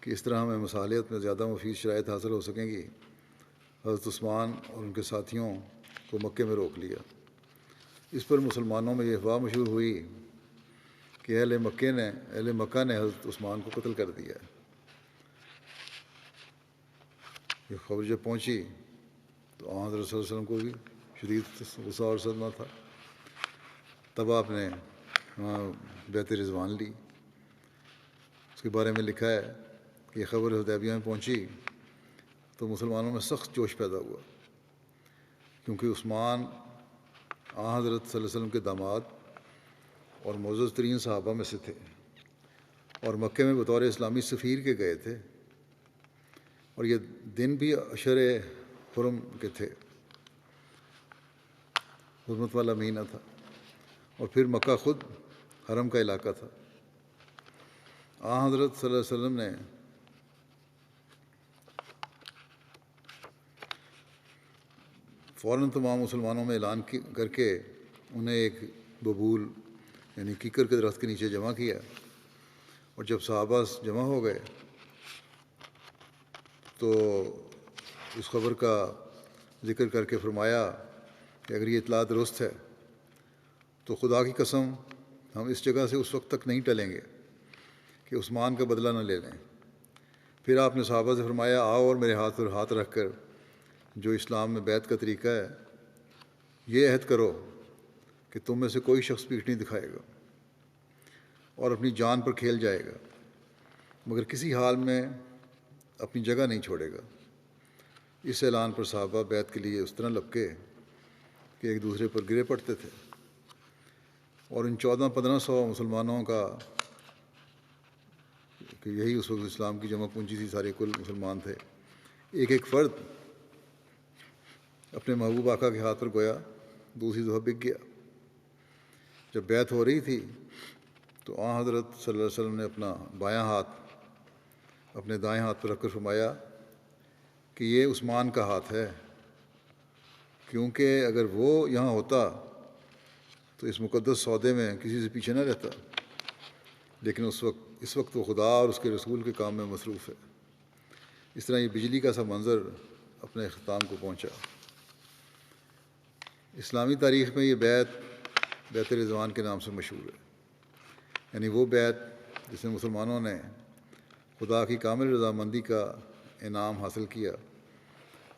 کہ اس طرح ہمیں مصالحت میں زیادہ مفید شرائط حاصل ہو سکیں گی، حضرت عثمان اور ان کے ساتھیوں کو مکے میں روک لیا۔ اس پر مسلمانوں میں یہ افواہ مشہور ہوئی کہ اہل مکہ نے حضرت عثمان کو قتل کر دیا ہے۔ یہ خبر جب پہنچی تو آن حضرت صلی اللہ علیہ وسلم کو بھی شدید غصہ اور صدمہ تھا۔ تب آپ نے وہاں بیعت رضوان لی۔ اس کے بارے میں لکھا ہے کہ یہ خبر حدیبیہ میں پہنچی تو مسلمانوں میں سخت جوش پیدا ہوا، کیونکہ عثمان حضرت صلی اللہ علیہ وسلم کے داماد اور معزز ترین صحابہ میں سے تھے، اور مکے میں بطور اسلامی سفیر کے گئے تھے، اور یہ دن بھی اشر حرم کے تھے، حرمت والا مہینہ تھا، اور پھر مکہ خود حرم کا علاقہ تھا۔ حضرت صلی اللہ علیہ وسلم نے فوراً تمام مسلمانوں میں اعلان کر کے انہیں ایک ببول یعنی کیکر کے درخت کے نیچے جمع کیا، اور جب صحابہ جمع ہو گئے تو اس خبر کا ذکر کر کے فرمایا کہ اگر یہ اطلاع درست ہے تو خدا کی قسم ہم اس جگہ سے اس وقت تک نہیں ٹلیں گے کہ عثمان کا بدلہ نہ لے لیں۔ پھر آپ نے صحابہ سے فرمایا، آؤ اور میرے ہاتھ پر ہاتھ رکھ کر جو اسلام میں بیعت کا طریقہ ہے یہ عہد کرو کہ تم میں سے کوئی شخص پیٹھ نہیں دکھائے گا اور اپنی جان پر کھیل جائے گا، مگر کسی حال میں اپنی جگہ نہیں چھوڑے گا۔ اس اعلان پر صحابہ بیعت کے لیے اس طرح لپکے کہ ایک دوسرے پر گرے پڑتے تھے، اور ان 1400-1500 مسلمانوں کا کہ یہی اس وقت اسلام کی جمع پونجی تھی، سارے کل مسلمان تھے، ایک ایک فرد اپنے محبوب آقا کے ہاتھ پر گویا دوسری دفعہ بک گیا۔ جب بیعت ہو رہی تھی تو حضرت صلی اللہ علیہ وسلم نے اپنا بایاں ہاتھ اپنے دائیں ہاتھ پر رکھ کر فرمایا کہ یہ عثمان کا ہاتھ ہے، کیونکہ اگر وہ یہاں ہوتا تو اس مقدس سودے میں کسی سے پیچھے نہ رہتا، لیکن اس وقت وہ خدا اور اس کے رسول کے کام میں مصروف ہے۔ اس طرح یہ بجلی کا سا منظر اپنے اختتام کو پہنچا۔ اسلامی تاریخ میں یہ بیعت رضوان کے نام سے مشہور ہے، یعنی وہ بیعت جس میں مسلمانوں نے خدا کی کامل رضامندی کا انعام حاصل کیا۔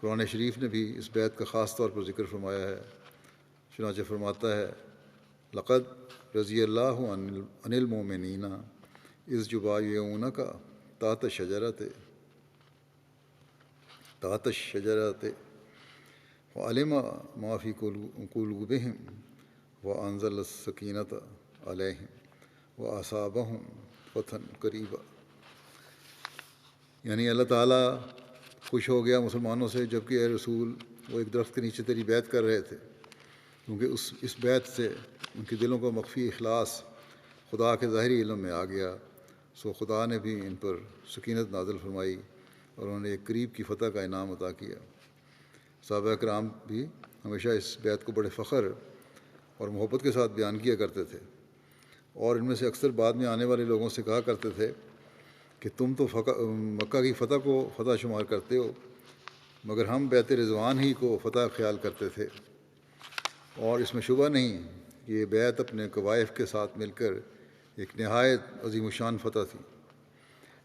قرآن شریف نے بھی اس بیعت کا خاص طور پر ذکر فرمایا ہے، چنانچہ فرماتا ہے، لقد رضی اللہ عن المؤمنین اذ یبایعونک تحت الشجرۃ وعلم ما فی قلوبہم وانزل السکینۃ علیہم واصابہم فتحا قریبا۔ یعنی اللہ تعالیٰ خوش ہو گیا مسلمانوں سے جبکہ اے رسول وہ ایک درخت کے نیچے تیری بیعت کر رہے تھے، کیونکہ اس بیعت سے ان کے دلوں کا مخفی اخلاص خدا کے ظاہری علم میں آ گیا، سو خدا نے بھی ان پر سکینت نازل فرمائی اور انہوں نے ایک قریب کی فتح کا انعام عطا کیا۔ صحابہ کرام بھی ہمیشہ اس بیعت کو بڑے فخر اور محبت کے ساتھ بیان کیا کرتے تھے، اور ان میں سے اکثر بعد میں آنے والے لوگوں سے کہا کرتے تھے کہ تم تو مکہ کی فتح کو فتح شمار کرتے ہو، مگر ہم بیعت رضوان ہی کو فتح خیال کرتے تھے، اور اس میں شبہ نہیں کہ یہ بیعت اپنے قوائف کے ساتھ مل کر ایک نہایت عظیم الشان فتح تھی،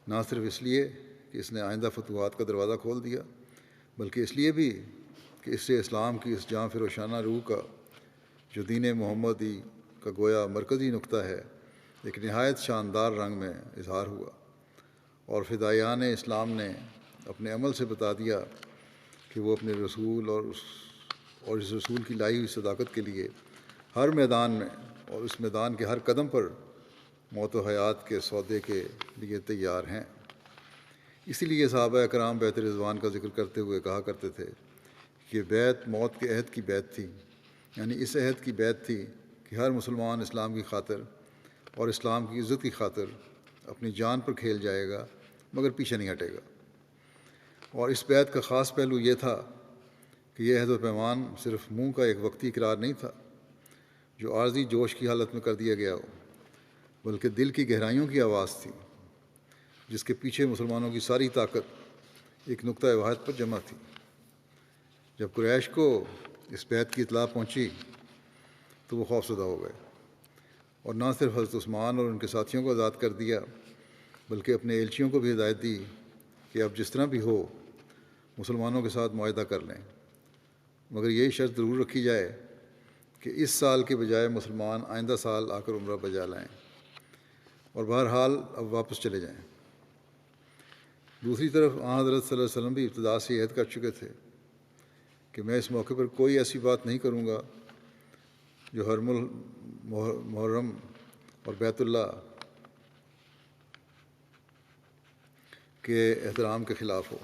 نہ صرف اس لیے کہ اس نے آئندہ فتوحات کا دروازہ کھول دیا، بلکہ اس لیے بھی کہ اس سے اسلام کی اس جاں فروشانہ روح کا جو دین محمدی کا گویا مرکزی نقطہ ہے ایک نہایت شاندار رنگ میں اظہار ہوا، اور فدائیان اسلام نے اپنے عمل سے بتا دیا کہ وہ اپنے رسول اور اس رسول کی لائی ہوئی صداقت کے لیے ہر میدان میں اور اس میدان کے ہر قدم پر موت و حیات کے سودے کے لیے تیار ہیں۔ اسی لیے صحابہ کرام بیعت رضوان کا ذکر کرتے ہوئے کہا کرتے تھے کہ بیعت موت کے عہد کی بیعت تھی، یعنی اس عہد کی بیعت تھی کہ ہر مسلمان اسلام کی خاطر اور اسلام کی عزت کی خاطر اپنی جان پر کھیل جائے گا مگر پیچھے نہیں ہٹے گا۔ اور اس بیعت کا خاص پہلو یہ تھا کہ یہ عہد و پیمان صرف منہ کا ایک وقتی اقرار نہیں تھا جو عارضی جوش کی حالت میں کر دیا گیا ہو، بلکہ دل کی گہرائیوں کی آواز تھی، جس کے پیچھے مسلمانوں کی ساری طاقت ایک نقطہ واحد پر جمع تھی۔ جب قریش کو اس بیعت کی اطلاع پہنچی تو وہ خوفزدہ ہو گئے، اور نہ صرف حضرت عثمان اور ان کے ساتھیوں کو آزاد کر دیا بلکہ اپنے ایلچیوں کو بھی ہدایت دی کہ اب جس طرح بھی ہو مسلمانوں کے ساتھ معاہدہ کر لیں، مگر یہی شرط ضرور رکھی جائے کہ اس سال کے بجائے مسلمان آئندہ سال آ کر عمرہ بجا لائیں اور بہرحال اب واپس چلے جائیں۔ دوسری طرف حضرت صلی اللہ علیہ وسلم بھی ابتدا سے عہد کر چکے تھے کہ میں اس موقع پر کوئی ایسی بات نہیں کروں گا جو حرم المحرم اور بیت اللہ کے احترام کے خلاف ہو،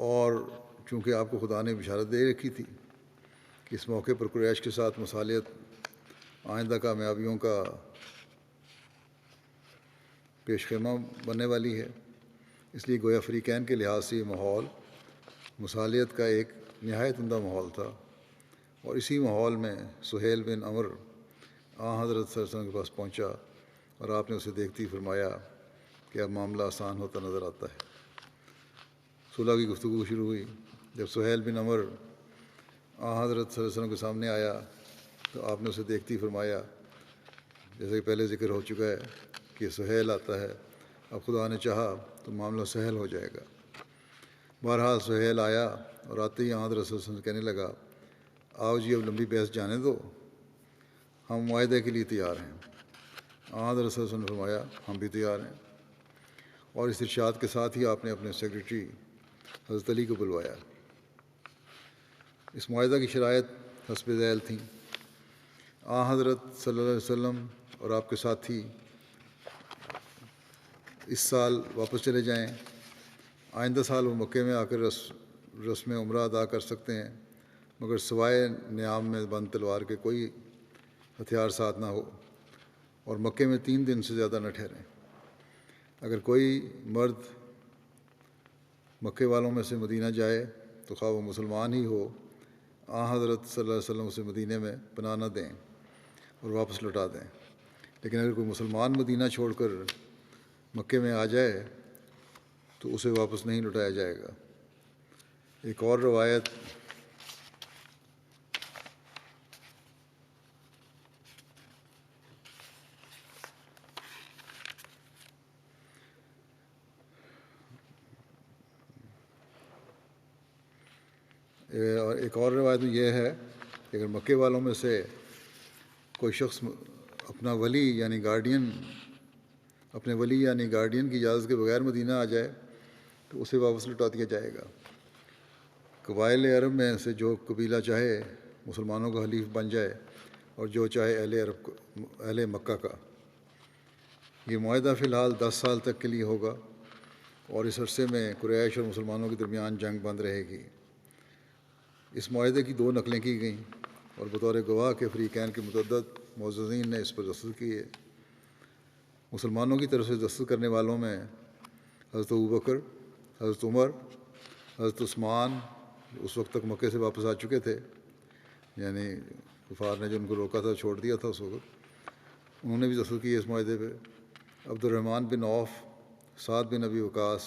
اور چونکہ آپ کو خدا نے بشارت دے رکھی تھی کہ اس موقع پر قریش کے ساتھ مصالحت آئندہ کامیابیوں کا پیش خیمہ بننے والی ہے، اس لیے گویا فریقین کے لحاظ سے یہ ماحول مصالحت کا ایک نہایت عمدہ ماحول تھا۔ اور اسی ماحول میں سہیل بن عمر حضرت صلی اللہ علیہ وسلم کے پاس پہنچا اور آپ نے اسے دیکھتے ہی فرمایا کہ اب معاملہ آسان ہوتا نظر آتا ہے۔ صلح کی گفتگو شروع ہوئی۔ جب سہیل بن عمر حضرت صلی اللہ علیہ وسلم کے سامنے آیا تو آپ نے اسے دیکھتے ہی فرمایا، جیسے کہ پہلے ذکر ہو چکا ہے کہ سہیل آتا ہے، اب خدا نے چاہا تو معاملہ سہل ہو جائے گا۔ بہرحال سہیل آیا اور آتے ہی حضرت صلی اللہ علیہ وسلم کہنے لگا، آؤ جی اب لمبی بحث جانے دو، ہم معاہدے کے لیے تیار ہیں۔ حضرت صلی اللہ علیہ وسلم نے فرمایا، ہم بھی تیار ہیں، اور اس ارشاد کے ساتھ ہی آپ نے اپنے سیکرٹری حضرت علی کو بلوایا۔ اس معاہدہ کی شرائط حسب ذیل تھیں۔ حضرت صلی اللہ علیہ وسلم اور آپ کے ساتھی اس سال واپس چلے جائیں، آئندہ سال وہ مکے میں آ کر رسم عمرہ ادا کر سکتے ہیں، مگر سوائے نیام میں بند تلوار کے کوئی ہتھیار ساتھ نہ ہو، اور مکے میں 3 دن سے زیادہ نہ ٹھہریں۔ اگر کوئی مرد مکے والوں میں سے مدینہ جائے تو خواہ وہ مسلمان ہی ہو، حضرت صلی اللہ علیہ وسلم اسے مدینہ میں پناہ نہ دیں اور واپس لوٹا دیں، لیکن اگر کوئی مسلمان مدینہ چھوڑ کر مکے میں آ جائے تو اسے واپس نہیں لوٹایا جائے گا۔ ایک اور روایت میں یہ ہے کہ اگر مکے والوں میں سے کوئی شخص اپنے ولی یعنی گارڈین کی اجازت کے بغیر مدینہ آ جائے تو اسے واپس لوٹا دیا جائے گا۔ قبائل عرب میں سے جو قبیلہ چاہے مسلمانوں کا حلیف بن جائے اور جو چاہے اہل مکہ کا۔ یہ معاہدہ فی الحال 10 سال تک کے لیے ہوگا، اور اس عرصے میں قریش اور مسلمانوں کے درمیان جنگ بند رہے گی۔ اس معاہدے کی 2 نقلیں کی گئیں، اور بطور گواہ کے فریقین کے متعدد معززین نے اس پر دستخط کیے۔ مسلمانوں کی طرف سے دستخط کرنے والوں میں حضرت ابوبکر، حضرت عمر، حضرت عثمان اس وقت تک مکے سے واپس آ چکے تھے، یعنی کفار نے جو ان کو روکا تھا چھوڑ دیا تھا اس وقت، انہوں نے بھی دستخط کیے اس معاہدے پہ۔ عبد الرحمن بن عوف، سعد بن ابی وقاص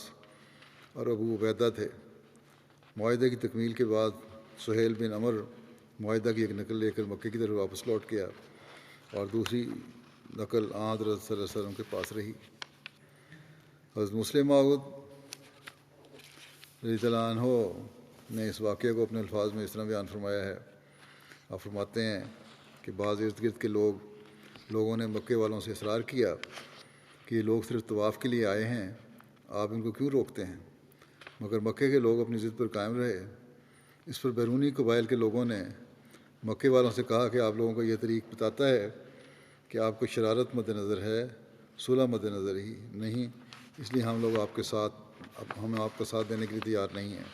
اور ابو عبیدہ تھے۔ معاہدے کی تکمیل کے بعد سہیل بن عمر معاہدہ کی ایک نقل لے کر مکے کی طرف واپس لوٹ گیا، اور دوسری نقل حضرت صلی اللہ علیہ وسلم کے پاس رہی۔ حضرت مسلم موعود رضی اللہ عنہ نے اس واقعے کو اپنے الفاظ میں اس طرح بیان فرمایا ہے۔ آپ فرماتے ہیں کہ بعض ارد گرد کے لوگوں نے مکے والوں سے اصرار کیا کہ یہ لوگ صرف طواف کے لیے آئے ہیں، آپ ان کو کیوں روکتے ہیں؟ مگر مکے کے لوگ اپنی ضد پر قائم رہے۔ اس پر بیرونی قبائل کے لوگوں نے مکے والوں سے کہا کہ آپ لوگوں کو یہ طریق بتاتا ہے کہ آپ کو شرارت مد نظر ہے، صلح مد نظر ہی نہیں، اس لیے ہم آپ کا ساتھ دینے کے لیے تیار نہیں ہیں۔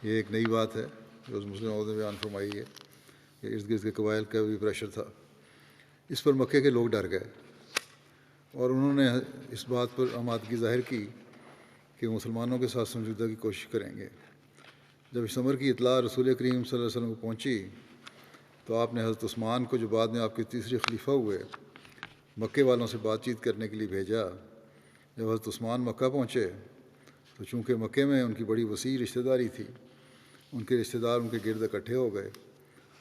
یہ ایک نئی بات ہے جو مسلم عہدے بیان فرمائی ہے کہ ارد گرد کے قبائل کا بھی پریشر تھا۔ اس پر مکے کے لوگ ڈر گئے، اور انہوں نے اس بات پر آمادگی ظاہر کی کہ مسلمانوں کے ساتھ سمجھوتہ کی کوشش کریں گے۔ جب اس امر کی اطلاع رسول کریم صلی اللہ علیہ وسلم کو پہنچی تو آپ نے حضرت عثمان کو، جو بعد میں آپ کے تیسرے خلیفہ ہوئے، مکے والوں سے بات چیت کرنے کے لیے بھیجا۔ جب حضرت عثمان مکہ پہنچے تو چونکہ مکے میں ان کی بڑی وسیع رشتہ داری تھی، ان کے رشتہ دار ان کے گرد اکٹھے ہو گئے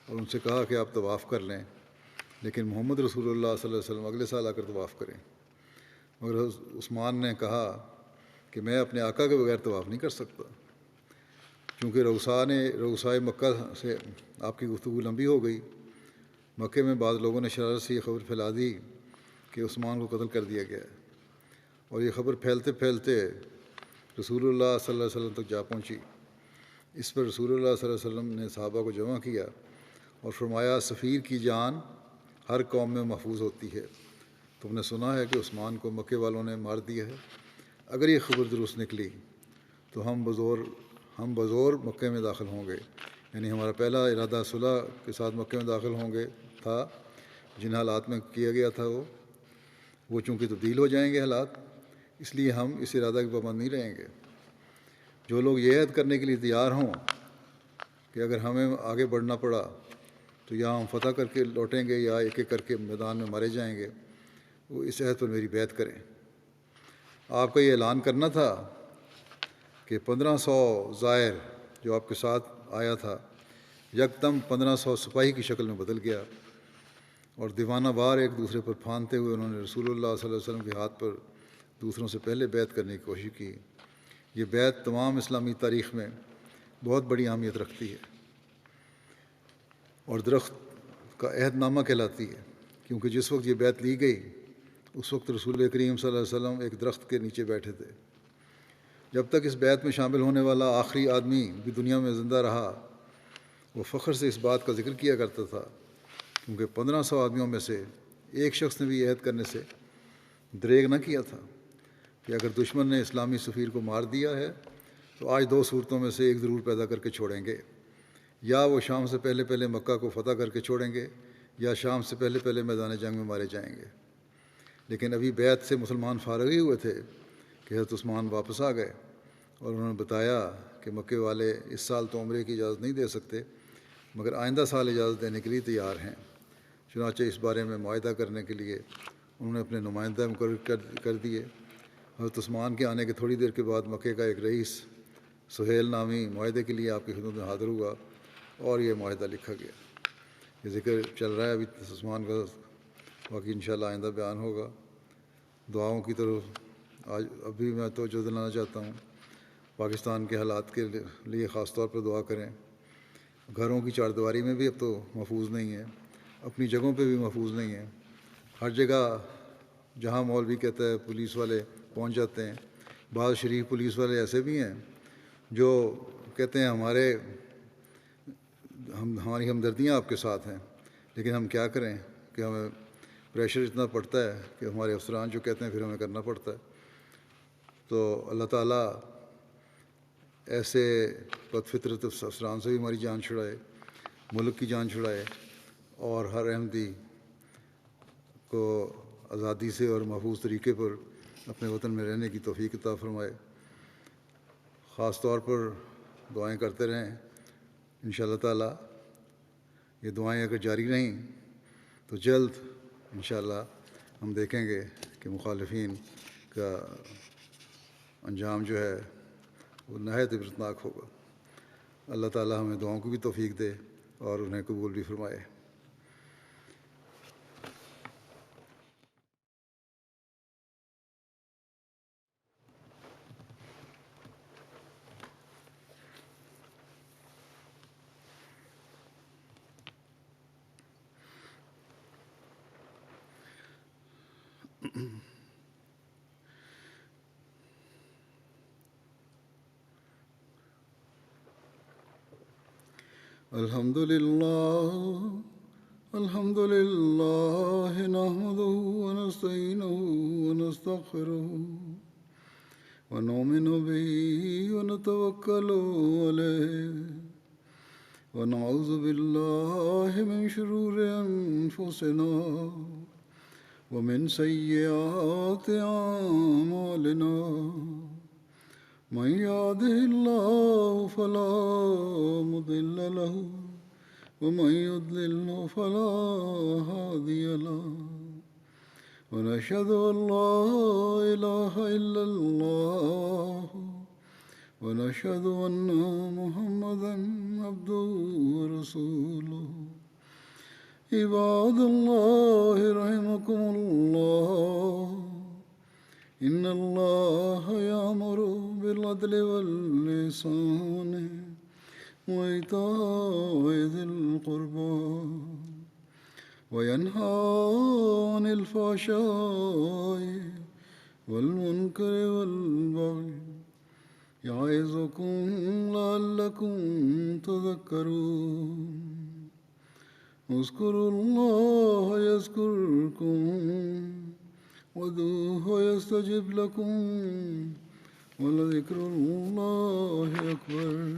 اور ان سے کہا کہ آپ طواف کر لیں، لیکن محمد رسول اللہ صلی اللہ علیہ وسلم اگلے سال آ کر طواف کریں۔ مگر حضرت عثمان نے کہا کہ میں اپنے آقا کے بغیر طواف نہیں کر سکتا۔ چونکہ رؤسائے مکہ سے آپ کی گفتگو لمبی ہو گئی، مکے میں بعض لوگوں نے شرارت سے یہ خبر پھیلا دی کہ عثمان کو قتل کر دیا گیا ہے، اور یہ خبر پھیلتے پھیلتے رسول اللہ صلی اللہ علیہ وسلم تک جا پہنچی۔ اس پر رسول اللہ صلی اللہ علیہ وسلم نے صحابہ کو جمع کیا اور فرمایا، سفیر کی جان ہر قوم میں محفوظ ہوتی ہے۔ تم نے سنا ہے کہ عثمان کو مکے والوں نے مار دیا ہے۔ اگر یہ خبر درست نکلی تو ہم بزور مکے میں داخل ہوں گے، یعنی ہمارا پہلا ارادہ صلح کے ساتھ مکے میں داخل ہوں گے تھا۔ جن حالات میں کیا گیا تھا وہ چونکہ تبدیل ہو جائیں گے حالات، اس لیے ہم اس ارادہ کے پابند نہیں رہیں گے۔ جو لوگ یہ عہد کرنے کے لیے تیار ہوں کہ اگر ہمیں آگے بڑھنا پڑا تو یا ہم فتح کر کے لوٹیں گے یا ایک ایک کر کے میدان میں مارے جائیں گے، وہ اس عہد پر میری بیعت کریں۔ آپ کا یہ اعلان کرنا تھا کہ 1500 زائر جو آپ کے ساتھ آیا تھا یکدم 1500 سپاہی کی شکل میں بدل گیا، اور دیوانہ وار ایک دوسرے پر پھاندتے ہوئے انہوں نے رسول اللہ صلی اللہ علیہ وسلم کے ہاتھ پر دوسروں سے پہلے بیعت کرنے کی کوشش کی۔ یہ بیعت تمام اسلامی تاریخ میں بہت بڑی اہمیت رکھتی ہے اور درخت کا عہد نامہ کہلاتی ہے، کیونکہ جس وقت یہ بیعت لی گئی اس وقت رسول کریم صلی اللہ علیہ وسلم ایک درخت کے نیچے بیٹھے تھے۔ جب تک اس بیعت میں شامل ہونے والا آخری آدمی بھی دنیا میں زندہ رہا، وہ فخر سے اس بات کا ذکر کیا کرتا تھا، کیونکہ 1500 آدمیوں میں سے ایک شخص نے بھی عہد کرنے سے دریغ نہ کیا تھا کہ اگر دشمن نے اسلامی سفیر کو مار دیا ہے تو آج 2 صورتوں میں سے ایک ضرور پیدا کر کے چھوڑیں گے، یا وہ شام سے پہلے پہلے مکہ کو فتح کر کے چھوڑیں گے، یا شام سے پہلے پہلے میدان جنگ میں مارے جائیں گے۔ لیکن ابھی بیعت سے مسلمان فارغ ہی ہوئے تھے کہ حضرت عثمان واپس آ گئے اور انہوں نے بتایا کہ مکے والے اس سال تو عمرے کی اجازت نہیں دے سکتے، مگر آئندہ سال اجازت دینے کے لیے تیار ہیں۔ چنانچہ اس بارے میں معاہدہ کرنے کے لیے انہوں نے اپنے نمائندہ مقرر کر دیے۔ حضرت عثمان کے آنے کے تھوڑی دیر کے بعد مکے کا ایک رئیس سہیل نامی معاہدے کے لیے آپ کی خدمت میں حاضر ہوا اور یہ معاہدہ لکھا گیا۔ یہ ذکر چل رہا ہے ابھی عثمان کا، باقی انشاءاللہ آئندہ بیان ہوگا۔ دعاؤں کی طرف آج ابھی میں توجہ دلانا چاہتا ہوں۔ پاکستان کے حالات کے لیے خاص طور پر دعا کریں۔ گھروں کی چار دیواری میں بھی اب تو محفوظ نہیں ہے، اپنی جگہوں پہ بھی محفوظ نہیں ہے۔ ہر جگہ جہاں مولوی کہتا ہے پولیس والے پہنچ جاتے ہیں۔ بعض شریف پولیس والے ایسے بھی ہیں جو کہتے ہیں ہماری ہمدردیاں آپ کے ساتھ ہیں، لیکن ہم کیا کریں کہ ہمیں پریشر اتنا پڑتا ہے کہ ہمارے افسران جو کہتے ہیں پھر ہمیں کرنا پڑتا ہے۔ تو اللہ تعالیٰ ایسے بد فطرت افسران سے بھی ہماری جان چھڑائے، ملک کی جان چھڑائے، اور ہر احمدی کو آزادی سے اور محفوظ طریقے پر اپنے وطن میں رہنے کی توفیق عطا فرمائے۔ خاص طور پر دعائیں کرتے رہیں۔ انشاءاللہ تعالیٰ یہ دعائیں اگر جاری رہیں تو جلد انشاءاللہ ہم دیکھیں گے کہ مخالفین کا انجام جو ہے وہ نہایت عبرتناک ہوگا۔ اللہ تعالیٰ ہمیں دعاؤں کو بھی توفیق دے اور انہیں قبول بھی فرمائے۔ الحمد لله نحمده ونستعينه ونستغفره ونؤمن به ونتوكل عليه ونعوذ بالله من شرور أنفسنا ومن سيئات أعمالنا من يهده الله فلا مضل له ومن يضلل فلا هادي له ونشهد أن لا إله إلا الله ونشهد أن محمدا عبده ورسوله عباد الله رحمكم الله إن الله يأمر بالعدل والإحسان وإيتاء ذي القربى وينهى عن الفحشاء والمنكر والبغي يعظكم لعلكم تذكرون اذكروا الله يذكركم وادعوه يستجب لكم ولذكر الله أكبر.